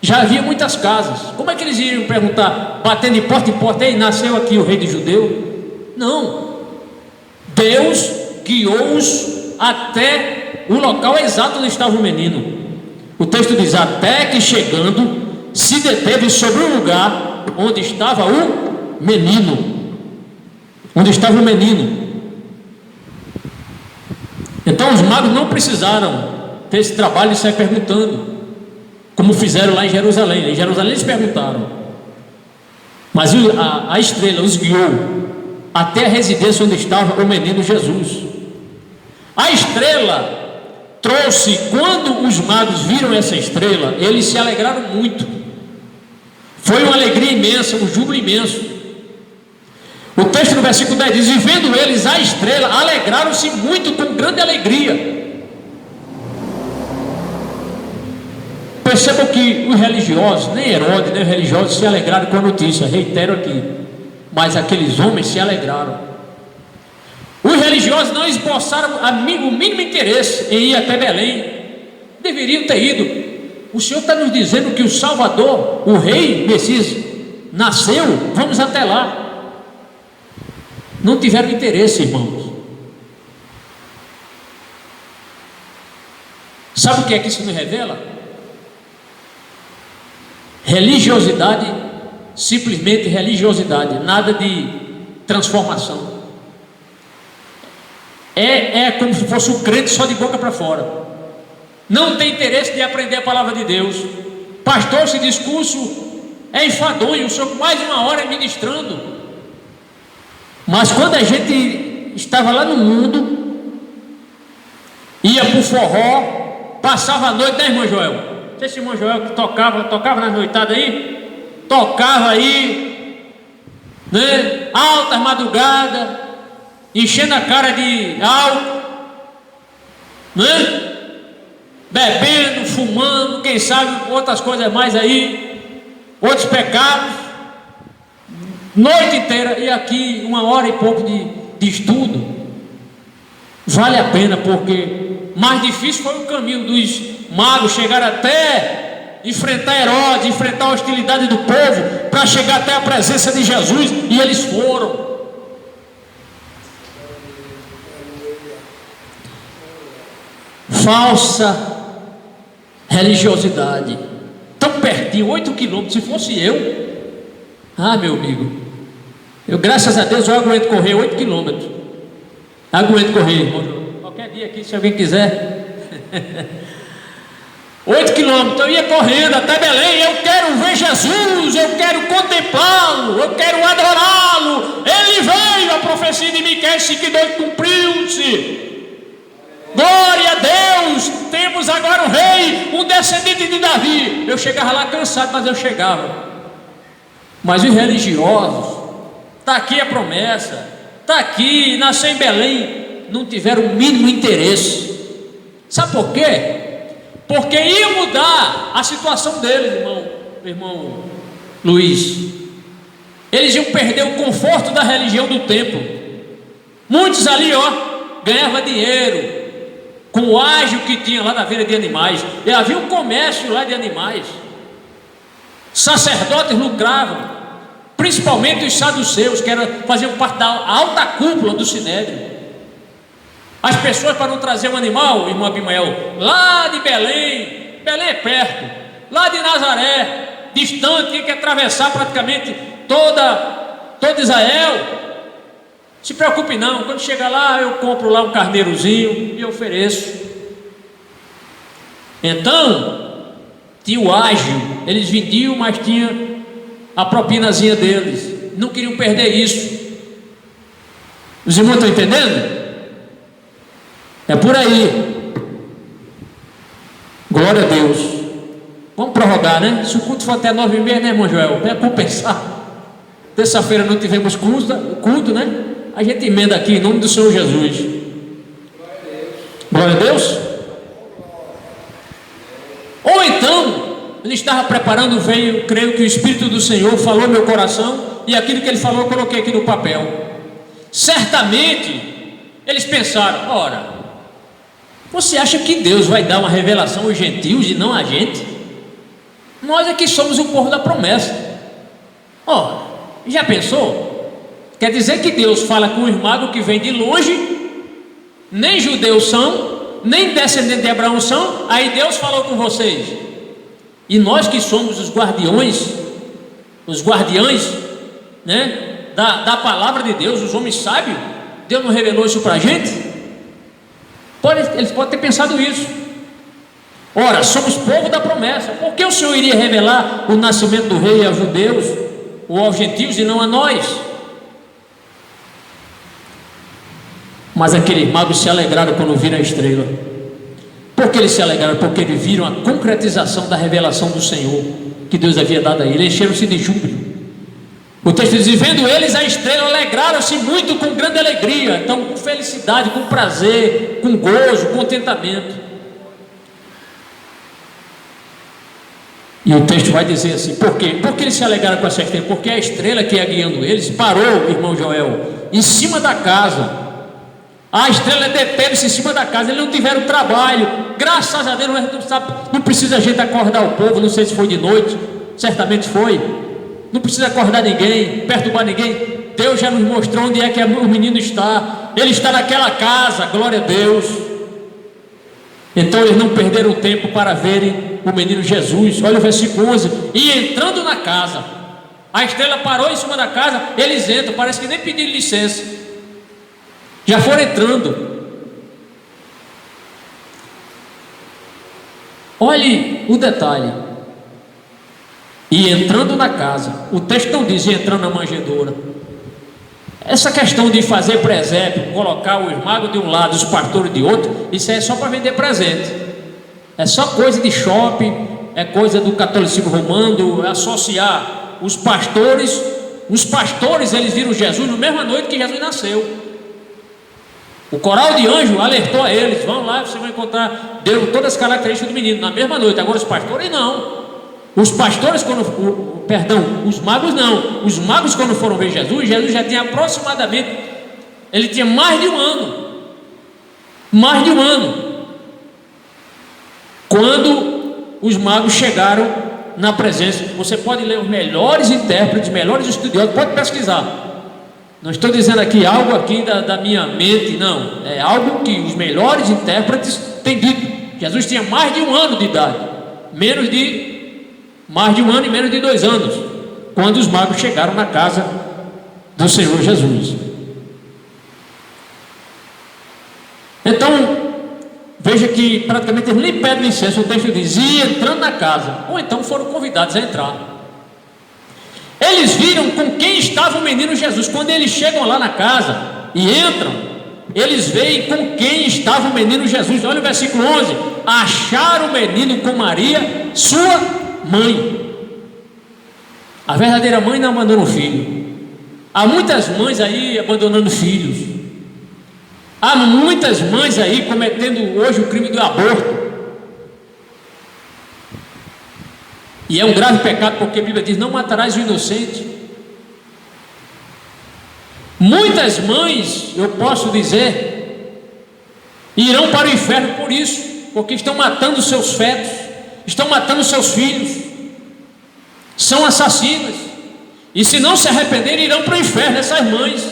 Já havia muitas casas. Como é que eles iriam perguntar, batendo de porta em porta: ei, nasceu aqui o rei de judeu? Não. Deus guiou-os até o local exato onde estava o menino. O texto diz: até que chegando, se deteve sobre o lugar onde estava o menino. Onde estava o menino. Então os magos não precisaram ter esse trabalho de sair perguntando, como fizeram lá em Jerusalém. Em Jerusalém eles perguntaram, mas a estrela os guiou até a residência onde estava o menino Jesus. A estrela trouxe, quando os magos viram essa estrela, eles se alegraram muito. Foi uma alegria imensa, um júbilo imenso. O texto no versículo 10 diz: e vendo eles a estrela, alegraram-se muito, com grande alegria. Percebam que os religiosos, nem Herodes, nem os religiosos se alegraram com a notícia, reitero aqui, mas aqueles homens se alegraram. religiosos não esboçaram o mínimo interesse em ir até Belém. Deveriam ter ido. O Senhor está nos dizendo que o Salvador, o Rei Messias, nasceu, vamos até lá. Não tiveram interesse, irmãos. Sabe o que é que isso nos revela? Religiosidade, simplesmente religiosidade, nada de transformação. É como se fosse um crente só de boca para fora. Não tem interesse de aprender a palavra de Deus. Pastor, esse discurso é enfadonho, o senhor com mais de 1 hora ministrando. Mas quando a gente estava lá no mundo, ia para o forró, passava a noite, né, irmão Joel? Não sei se o irmão Joel que tocava nas noitadas aí, tocava aí, né? Altas madrugadas, enchendo a cara de álcool, né? Bebendo, fumando, quem sabe outras coisas mais aí, outros pecados, noite inteira, e aqui 1 hora e pouco de estudo. Vale a pena, porque mais difícil foi o caminho dos magos chegar até enfrentar Herodes, enfrentar a hostilidade do povo, para chegar até a presença de Jesus, e eles foram. Falsa religiosidade, tão pertinho, 8 quilômetros. Se fosse eu, meu amigo, eu graças a Deus eu aguento correr 8 quilômetros, aguento correr, irmão. Qualquer dia aqui, se alguém quiser, 8 quilômetros, eu ia correndo até Belém. Eu quero ver Jesus, eu quero contemplá-lo, eu quero adorá-lo. Ele veio, a profecia de Miqueias 5:2 cumpriu-se. Glória a Deus, temos agora um rei, um descendente de Davi. Eu chegava lá cansado, mas eu chegava. Mas os religiosos, está aqui a promessa, está aqui, nasceu em Belém, não tiveram o mínimo interesse. Sabe por quê? Porque ia mudar a situação deles, irmão Luiz. Eles iam perder o conforto da religião do templo. Muitos ali, ganhavam dinheiro com o ágio que tinha lá na venda de animais. E havia um comércio lá de animais. Sacerdotes lucravam, principalmente os saduceus, que faziam parte da alta cúpula do Sinédrio. As pessoas, para não trazer um animal, irmão Abimael, lá de Belém é perto, lá de Nazaré, distante, tinha que atravessar praticamente todo Israel. Se preocupe não, quando chega lá eu compro lá um carneirozinho e ofereço. Então tinha o ágio, eles vendiam, mas tinha a propinazinha deles, não queriam perder isso. Os irmãos estão entendendo? É por aí. Glória a Deus. Vamos prorrogar, né? Se o culto for até 9h30, né, irmão Joel? É compensar. Terça-feira não tivemos culto, né? A gente emenda aqui em nome do Senhor Jesus. Glória a Deus. Ou então, ele estava preparando, veio, creio que o Espírito do Senhor falou no meu coração, e aquilo que ele falou eu coloquei aqui no papel. Certamente, eles pensaram: ora, você acha que Deus vai dar uma revelação aos gentios e não a gente? Nós é que somos o povo da promessa. Já pensou? Quer dizer que Deus fala com os magos que vêm de longe, nem judeus são, nem descendentes de Abraão são, aí Deus falou com vocês. E nós que somos os guardiões, né, da palavra de Deus, os homens sábios, Deus não revelou isso para a gente? Eles podem ter pensado isso. Ora, somos povo da promessa. Por que o Senhor iria revelar o nascimento do rei aos judeus ou aos gentios e não a nós? Mas aqueles magos se alegraram quando viram a estrela. Por que eles se alegraram? Porque eles viram a concretização da revelação do Senhor que Deus havia dado a eles. Encheram-se de júbilo. O texto diz: vendo eles a estrela, alegraram-se muito, com grande alegria. Então, com felicidade, com prazer, com gozo, contentamento. E o texto vai dizer assim: por quê? Por que eles se alegraram com essa estrela? Porque a estrela que ia guiando eles parou, irmão Joel, em cima da casa A estrela deteve-se em cima da casa. Eles não tiveram trabalho. Graças a Deus, não precisa a gente acordar o povo. Não sei se foi de noite, certamente foi. Não precisa acordar ninguém, perturbar ninguém. Deus já nos mostrou onde é que o menino está. Ele está naquela casa, glória a Deus. Então eles não perderam tempo para verem o menino Jesus. Olha o versículo 11. E entrando na casa, a estrela parou em cima da casa. Eles entram, parece que nem pediram licença, já foram entrando. Olhe o detalhe. E entrando na casa, o texto não diz entrando na manjedoura. Essa questão de fazer presépio, colocar os magos de um lado, os pastores de outro, isso é só para vender presente. É só coisa de shopping, é coisa do catolicismo romano, associar os pastores. Os pastores, eles viram Jesus na mesma noite que Jesus nasceu. O coral de anjo alertou a eles: vão lá, você vai encontrar, deu todas as características do menino na mesma noite. Agora os pastores não. Os pastores, os magos não. Os magos, quando foram ver Jesus, Jesus já tinha aproximadamente, ele tinha mais de um ano, quando os magos chegaram na presença. Você pode ler os melhores intérpretes, melhores estudiosos, pode pesquisar. Não estou dizendo aqui algo aqui da minha mente, não. É algo que os melhores intérpretes têm dito. Jesus tinha mais de um ano de idade, mais de um ano e menos de 2 anos, quando os magos chegaram na casa do Senhor Jesus. Então, veja que praticamente eles nem pedem licença. O texto diz: e entrando na casa, ou então foram convidados a entrar. Eles viram com quem estava o menino Jesus. Quando eles chegam lá na casa e entram, eles veem com quem estava o menino Jesus. Olha o versículo 11: acharam o menino com Maria, sua mãe. A verdadeira mãe não abandona o filho. Há muitas mães aí abandonando filhos. Há muitas mães aí cometendo hoje o crime do aborto. E é um grave pecado, porque a Bíblia diz: não matarás o inocente. Muitas mães, eu posso dizer, irão para o inferno por isso, porque estão matando seus fetos, estão matando seus filhos, são assassinas, e se não se arrependerem, irão para o inferno, essas mães.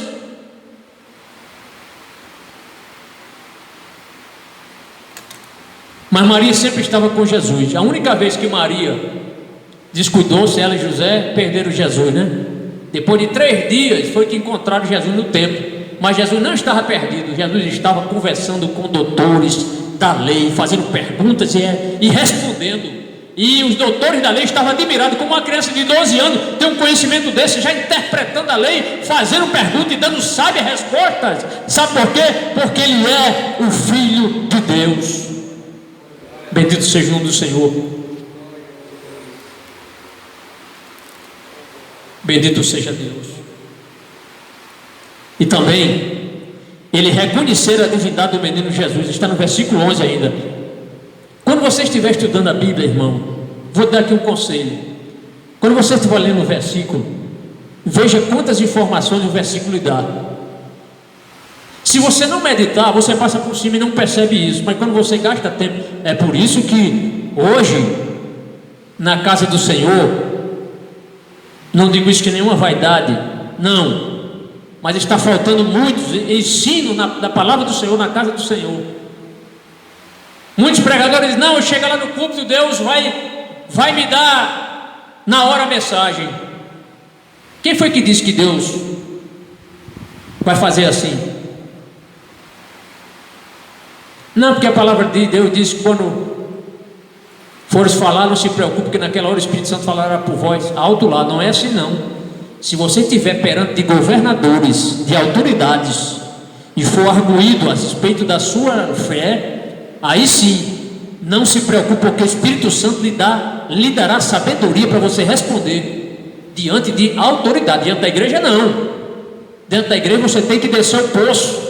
Mas Maria sempre estava com Jesus. A única vez que Maria descuidou-se, ela e José perderam Jesus, né? Depois de 3 dias foi que encontraram Jesus no templo. Mas Jesus não estava perdido. Jesus estava conversando com doutores da lei, fazendo perguntas e respondendo. E os doutores da lei estavam admirados, como uma criança de 12 anos tem um conhecimento desse, já interpretando a lei, fazendo perguntas e dando sábias respostas. Sabe por quê? Porque ele é o Filho de Deus. Bendito seja o nome do Senhor. Bendito seja Deus. E também ele reconhecer a divindade do menino Jesus. Está no versículo 11 ainda. Quando você estiver estudando a Bíblia, irmão, vou dar aqui um conselho. Quando você estiver lendo o versículo, veja quantas informações o versículo dá. Se você não meditar, você passa por cima e não percebe isso. Mas quando você gasta tempo, é por isso que hoje, na casa do Senhor, não digo isso que nenhuma vaidade, não, mas está faltando muito ensino da palavra do Senhor na casa do Senhor. Muitos pregadores dizem: não, chega lá no púlpito, Deus vai me dar na hora a mensagem. Quem foi que disse que Deus vai fazer assim? Não, porque a palavra de Deus diz que quando fores falar, não se preocupe, porque naquela hora o Espírito Santo falará por vós alto lá. Não é assim não. Se você estiver perante de governadores, de autoridades, e for arguído a respeito da sua fé, aí sim, não se preocupe, porque o Espírito Santo lhe dará sabedoria para você responder diante de autoridade. Diante da igreja não. Diante da igreja você tem que descer o poço,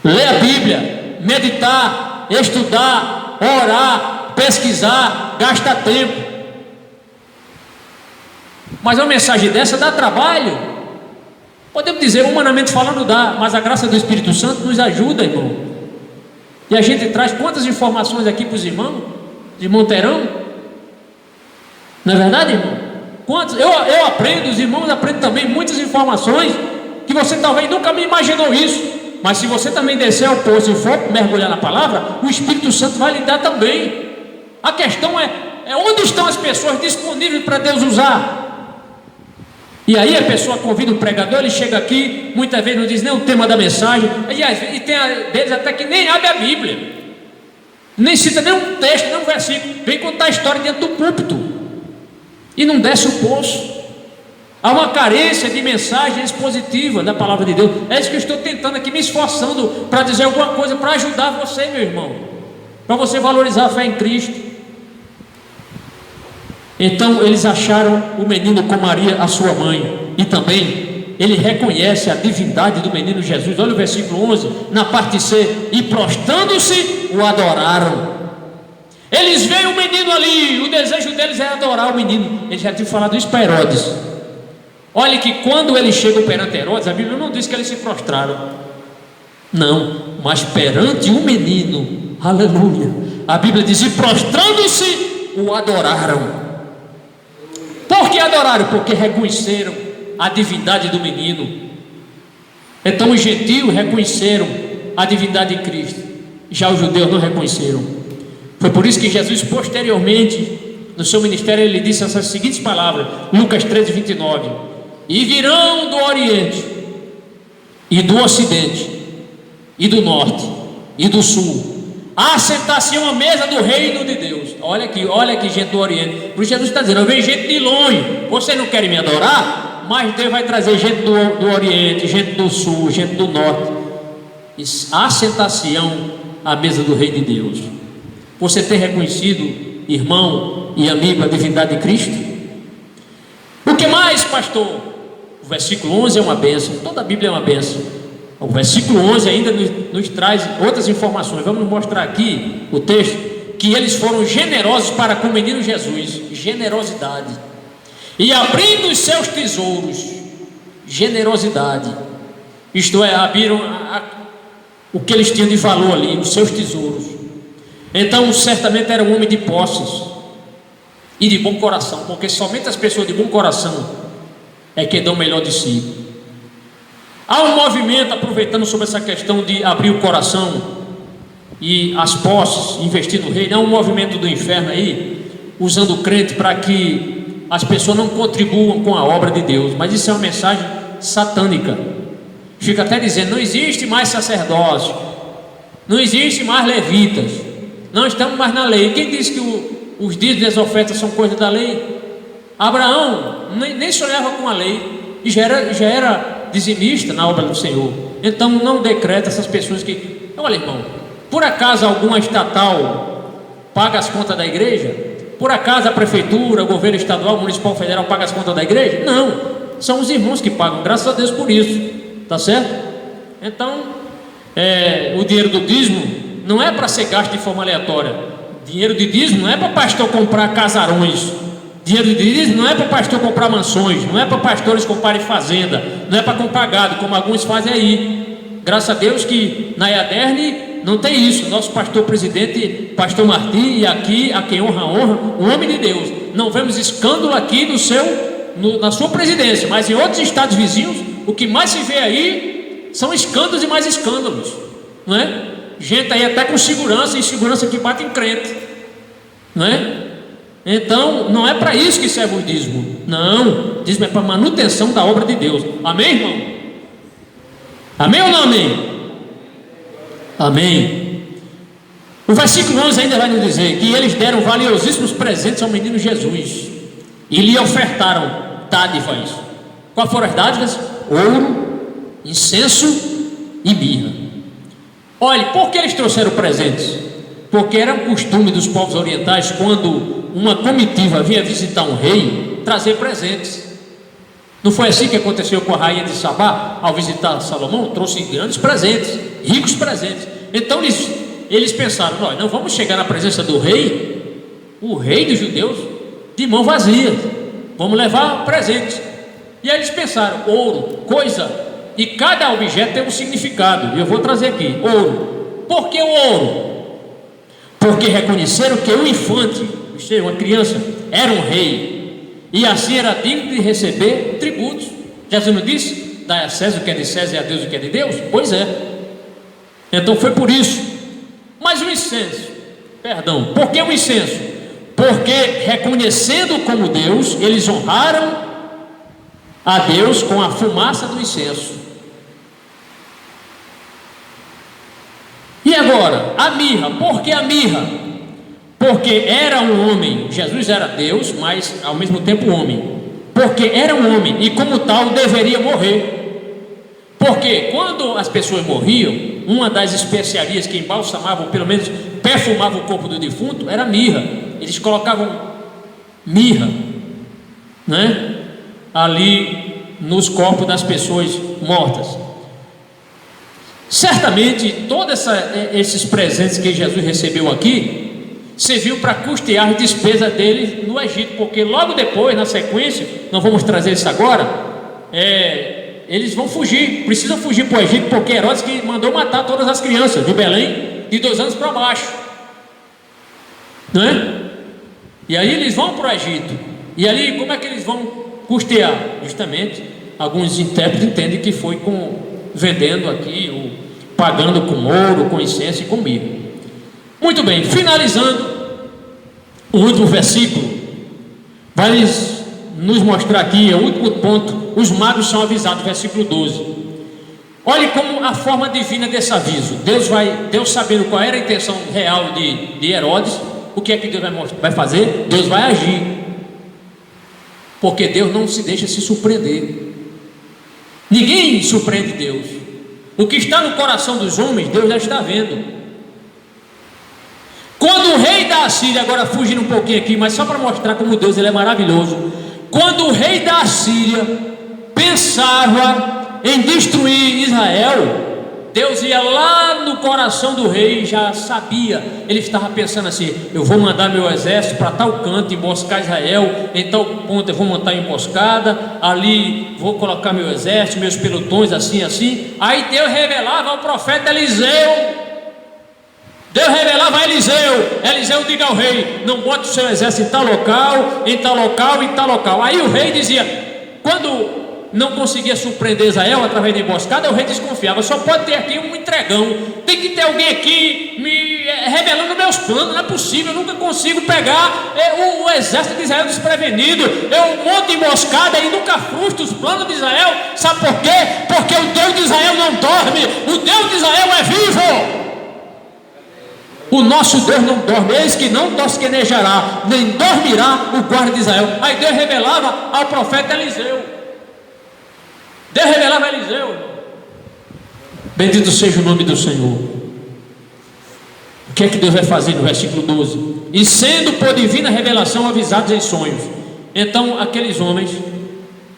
ler a Bíblia, meditar, estudar, orar, pesquisar, gastar tempo. Mas uma mensagem dessa dá trabalho. Podemos dizer, humanamente falando, dá, mas a graça do Espírito Santo nos ajuda, irmão. E a gente traz quantas informações aqui para os irmãos? Os irmãos terão? Não é verdade, irmão? Quantos? Eu aprendo, os irmãos aprendem também muitas informações que você talvez nunca me imaginou isso. Mas se você também descer ao poço e for mergulhar na palavra, o Espírito Santo vai lhe dar também. A questão é onde estão as pessoas disponíveis para Deus usar. E aí a pessoa convida o pregador, ele chega aqui, muitas vezes não diz nem o tema da mensagem, e tem deles até que nem abre a Bíblia, nem cita nenhum texto, nenhum versículo, vem contar a história dentro do púlpito e não desce o poço. Há uma carência de mensagem expositiva da palavra de Deus. É isso que eu estou tentando aqui, me esforçando para dizer alguma coisa para ajudar você, meu irmão, para você valorizar a fé em Cristo. Então eles acharam o menino com Maria, a sua mãe, e também ele reconhece a divindade do menino Jesus. Olha o versículo 11, na parte C, e prostrando-se, o adoraram. Eles veem o menino ali, o desejo deles é adorar o menino. Eles já tinham falado isso para Herodes. Olha que quando eles chegam perante Herodes, a Bíblia não diz que eles se prostraram, não, mas perante o menino, aleluia, a Bíblia diz, e prostrando-se, o adoraram. Por que adoraram? Porque reconheceram a divindade do menino. Então os gentios reconheceram a divindade de Cristo, já os judeus não reconheceram. Foi por isso que Jesus posteriormente, no seu ministério, ele disse essas seguintes palavras, Lucas 13, 29, e virão do Oriente, e do Ocidente, e do Norte, e do Sul, assentar-se à mesa do reino de Deus. Olha aqui gente do Oriente. Por isso Jesus está dizendo, eu vejo gente de longe, vocês não querem me adorar? Mas Deus vai trazer gente do Oriente, gente do Sul, gente do Norte, e assentar-se à mesa do reino de Deus. Você tem reconhecido, irmão e amigo, a divindade de Cristo? O que mais, pastor? O versículo 11 é uma bênção, toda a Bíblia é uma bênção. O versículo 11 ainda nos traz outras informações. Vamos mostrar aqui o texto, que eles foram generosos para com o menino Jesus, generosidade, e abrindo os seus tesouros, generosidade, isto é, abriram o que eles tinham de valor ali, os seus tesouros. Então certamente era um homem de posses e de bom coração, porque somente as pessoas de bom coração é que dão o melhor de si. Há um movimento, aproveitando sobre essa questão de abrir o coração e as posses, investir no reino, há um movimento do inferno aí, usando o crente para que as pessoas não contribuam com a obra de Deus. Mas isso é uma mensagem satânica. Fica até dizendo, não existe mais sacerdócio, não existe mais levitas, não estamos mais na lei. Quem disse que os dízimos e as ofertas são coisa da lei? Abraão nem sonhava com a lei, e já era dizimista na obra do Senhor. Então não decreta essas pessoas que, olha irmão, por acaso alguma estatal paga as contas da igreja? Por acaso a prefeitura, o governo estadual, municipal, federal paga as contas da igreja? Não, são os irmãos que pagam, graças a Deus por isso, tá certo? Então o dinheiro do dízimo não é para ser gasto de forma aleatória. Dinheiro de dízimo não é para pastor comprar casarões. Dinheiro de dízimo não é para pastor comprar mansões, não é para pastores comprarem fazenda, não é para comprar gado, como alguns fazem aí. Graças a Deus que na EADERN não tem isso. Nosso pastor presidente, pastor Martim, e aqui, a quem honra, um homem de Deus. Não vemos escândalo aqui na sua presidência, mas em outros estados vizinhos, o que mais se vê aí são escândalos e mais escândalos, não é? Gente aí até com segurança, e segurança que bate em crente, não é? Então, não é para isso que serve o dízimo. Não, dízimo é para manutenção da obra de Deus. Amém, irmão? Amém ou não amém? Amém. O versículo 11 ainda vai nos dizer que eles deram valiosíssimos presentes ao menino Jesus e lhe ofertaram dádivas. Quais foram as dádivas? Ouro, incenso e mirra. Olhe, por que eles trouxeram presentes? Porque era um costume dos povos orientais, quando uma comitiva vinha visitar um rei, trazer presentes. Não foi assim que aconteceu com a rainha de Sabá? Ao visitar Salomão, trouxe grandes presentes, ricos presentes. Então eles pensaram, nós não vamos chegar na presença do rei, o rei dos judeus, de mão vazia. Vamos levar presentes. E aí eles pensaram: ouro, coisa, e cada objeto tem um significado. E eu vou trazer aqui: ouro. Por que o ouro? Porque reconheceram que o infante, ou seja, uma criança, era um rei, e assim era digno de receber tributos. Jesus não disse: dai a César o que é de César e a Deus o que é de Deus? Pois é. Então foi por isso. Mas o incenso, perdão, por que o incenso? Porque reconhecendo como Deus, eles honraram a Deus com a fumaça do incenso. E agora, a mirra. Por que a mirra? Porque era um homem. Jesus era Deus, mas ao mesmo tempo homem. Porque era um homem e como tal deveria morrer. Porque quando as pessoas morriam, uma das especiarias que embalsamavam, pelo menos perfumavam o corpo do defunto, era mirra. Eles colocavam mirra, né, ali nos corpos das pessoas mortas. Certamente todos esses presentes que Jesus recebeu aqui serviu para custear as despesas dele no Egito, porque logo depois, na sequência, não vamos trazer isso agora, eles vão fugir, precisam fugir para o Egito, porque Herodes que mandou matar todas as crianças de Belém de 2 anos para baixo, não é? E aí eles vão para o Egito. E ali como é que eles vão custear? Justamente, alguns intérpretes entendem que foi vendendo aqui, pagando com ouro, com incenso e com mirra. Muito bem, finalizando, o último versículo vai nos mostrar aqui, é o último ponto. Os magos são avisados, versículo 12. Olhe como a forma divina desse aviso. Deus sabendo qual era a intenção real de Herodes, o que é que Deus vai fazer? Deus vai agir, porque Deus não se deixa se surpreender. Ninguém surpreende Deus. O que está no coração dos homens, Deus já está vendo. Quando o rei da Assíria, agora fugindo um pouquinho aqui, mas só para mostrar como Deus ele é maravilhoso. Quando o rei da Assíria pensava em destruir Israel, Deus ia lá no coração do rei, já sabia. Ele estava pensando assim: eu vou mandar meu exército para tal canto, emboscar Israel, em tal ponto eu vou montar emboscada, ali vou colocar meu exército, meus pelotões, assim, assim. Aí Deus revelava ao profeta Eliseu. Deus revelava a Eliseu. Eliseu diga ao rei: não bote o seu exército em tal local, em tal local, em tal local. Aí o rei dizia, quando não conseguia surpreender Israel através da emboscada, o rei desconfiava: só pode ter aqui um entregão, tem que ter alguém aqui me revelando meus planos. Não é possível, eu nunca consigo pegar o exército de Israel desprevenido. Eu monto emboscada e nunca frustro os planos de Israel. Sabe por quê? Porque o Deus de Israel não dorme, o Deus de Israel é vivo. O nosso Deus não dorme, eis que não tosquenejará, nem dormirá o guarda de Israel. Aí Deus revelava ao profeta Eliseu. Deus revelava a Eliseu. Bendito seja o nome do Senhor. O que é que Deus vai fazer no versículo 12? E sendo por divina revelação avisados em sonhos. Então aqueles homens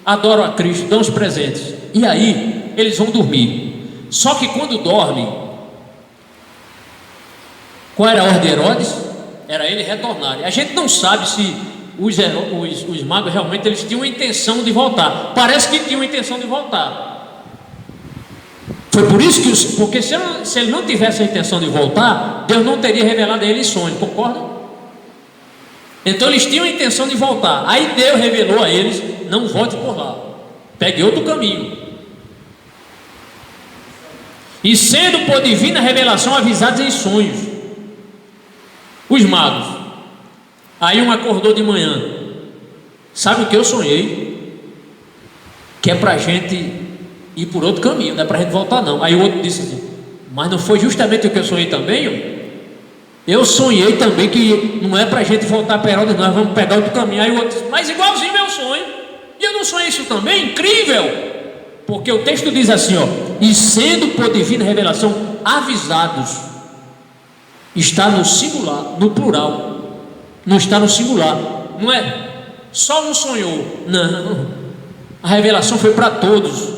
adoram a Cristo, dão os presentes, e aí eles vão dormir. Só que quando dormem, qual era a ordem de Herodes? Era ele retornar. A gente não sabe se os magos realmente eles tinham a intenção de voltar. Parece que tinham a intenção de voltar. Foi por isso que porque se ele não tivesse a intenção de voltar, Deus não teria revelado a eles sonhos, concordam? Então eles tinham a intenção de voltar. Aí Deus revelou a eles: não volte por lá, pegue outro caminho. E sendo por divina revelação avisados em sonhos, os magos. Aí um acordou de manhã: sabe o que eu sonhei? Que é para a gente ir por outro caminho, não é para a gente voltar não. Aí o outro disse assim: mas não foi justamente o que eu sonhei também? Eu sonhei também que não é para a gente voltar para Herodes, nós vamos pegar outro caminho. Aí o outro disse: mas igualzinho meu sonho. E eu não sonhei isso também? Incrível! Porque o texto diz assim, ó: e sendo por divina revelação avisados. Está no singular, no plural. Não está no singular. Não é só um sonhou. Não. A revelação foi para todos.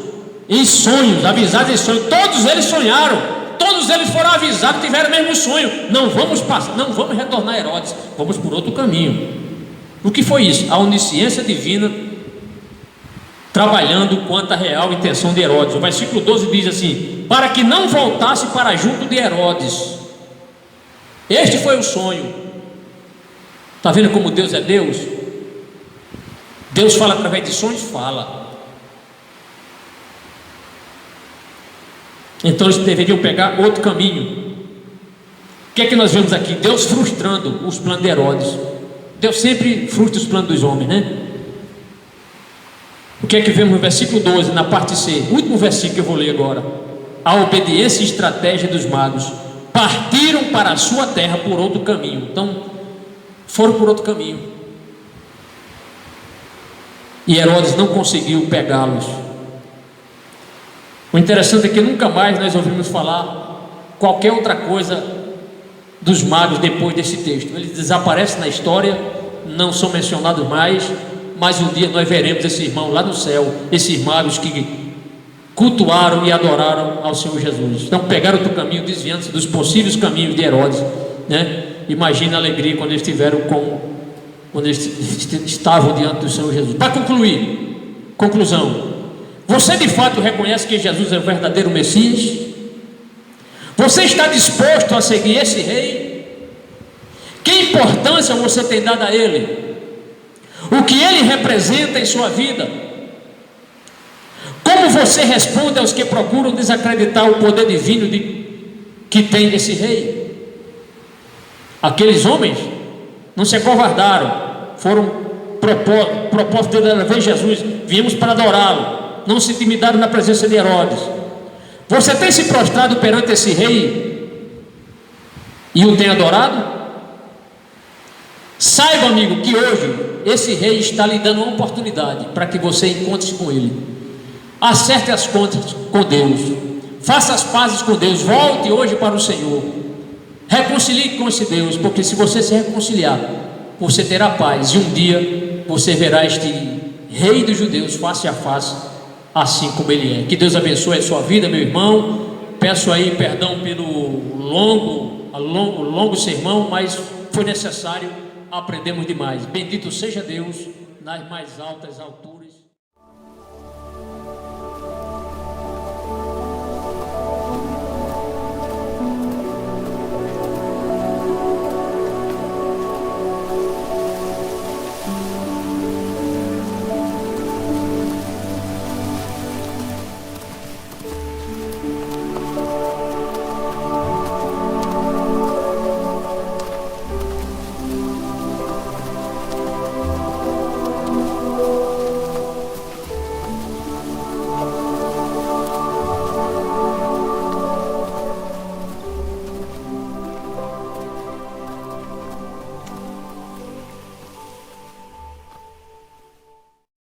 Em sonhos, avisados em sonhos. Todos eles sonharam. Todos eles foram avisados, tiveram o mesmo sonho. Não vamos retornar a Herodes. Vamos por outro caminho. O que foi isso? A onisciência divina trabalhando quanto à real intenção de Herodes. O versículo 12 diz assim: para que não voltasse para junto de Herodes. Este foi o sonho. Está vendo como Deus é Deus? Deus fala através de sonhos? Fala. Então eles deveriam pegar outro caminho. O que é que nós vemos aqui? Deus frustrando os planos de Herodes. Deus sempre frustra os planos dos homens, né? O que é que vemos no versículo 12, na parte C? O último versículo que eu vou ler agora. A obediência e estratégia dos magos. Partiram para a sua terra por outro caminho. Então, foram por outro caminho. E Herodes não conseguiu pegá-los. O interessante é que nunca mais nós ouvimos falar qualquer outra coisa dos magos depois desse texto. Eles desaparecem na história, não são mencionados mais, mas um dia nós veremos esse irmão lá no céu, esses magos que cultuaram e adoraram ao Senhor Jesus. Então pegaram outro caminho, desviando-se dos possíveis caminhos de Herodes, né? Imagina a alegria quando eles quando eles estavam diante do Senhor Jesus. Para concluir, conclusão: você de fato reconhece que Jesus é o verdadeiro Messias? Você está disposto a seguir esse rei? Que importância você tem dado a ele? O que ele representa em sua vida? Como você responde aos que procuram desacreditar o poder divino que tem esse rei? Aqueles homens não se acovardaram, foram propósito de ver Jesus, viemos para adorá-lo, não se intimidaram na presença de Herodes. Você tem se prostrado perante esse rei e o tem adorado? Saiba, amigo, que hoje esse rei está lhe dando uma oportunidade para que você encontre-se com ele. Acerte as contas com Deus, faça as pazes com Deus, volte hoje para o Senhor, reconcilie com esse Deus, porque se você se reconciliar, você terá paz, e um dia você verá este rei dos judeus face a face, assim como ele é. Que Deus abençoe a sua vida, meu irmão. Peço aí perdão pelo longo sermão, mas foi necessário, aprendemos demais. Bendito seja Deus nas mais altas alturas.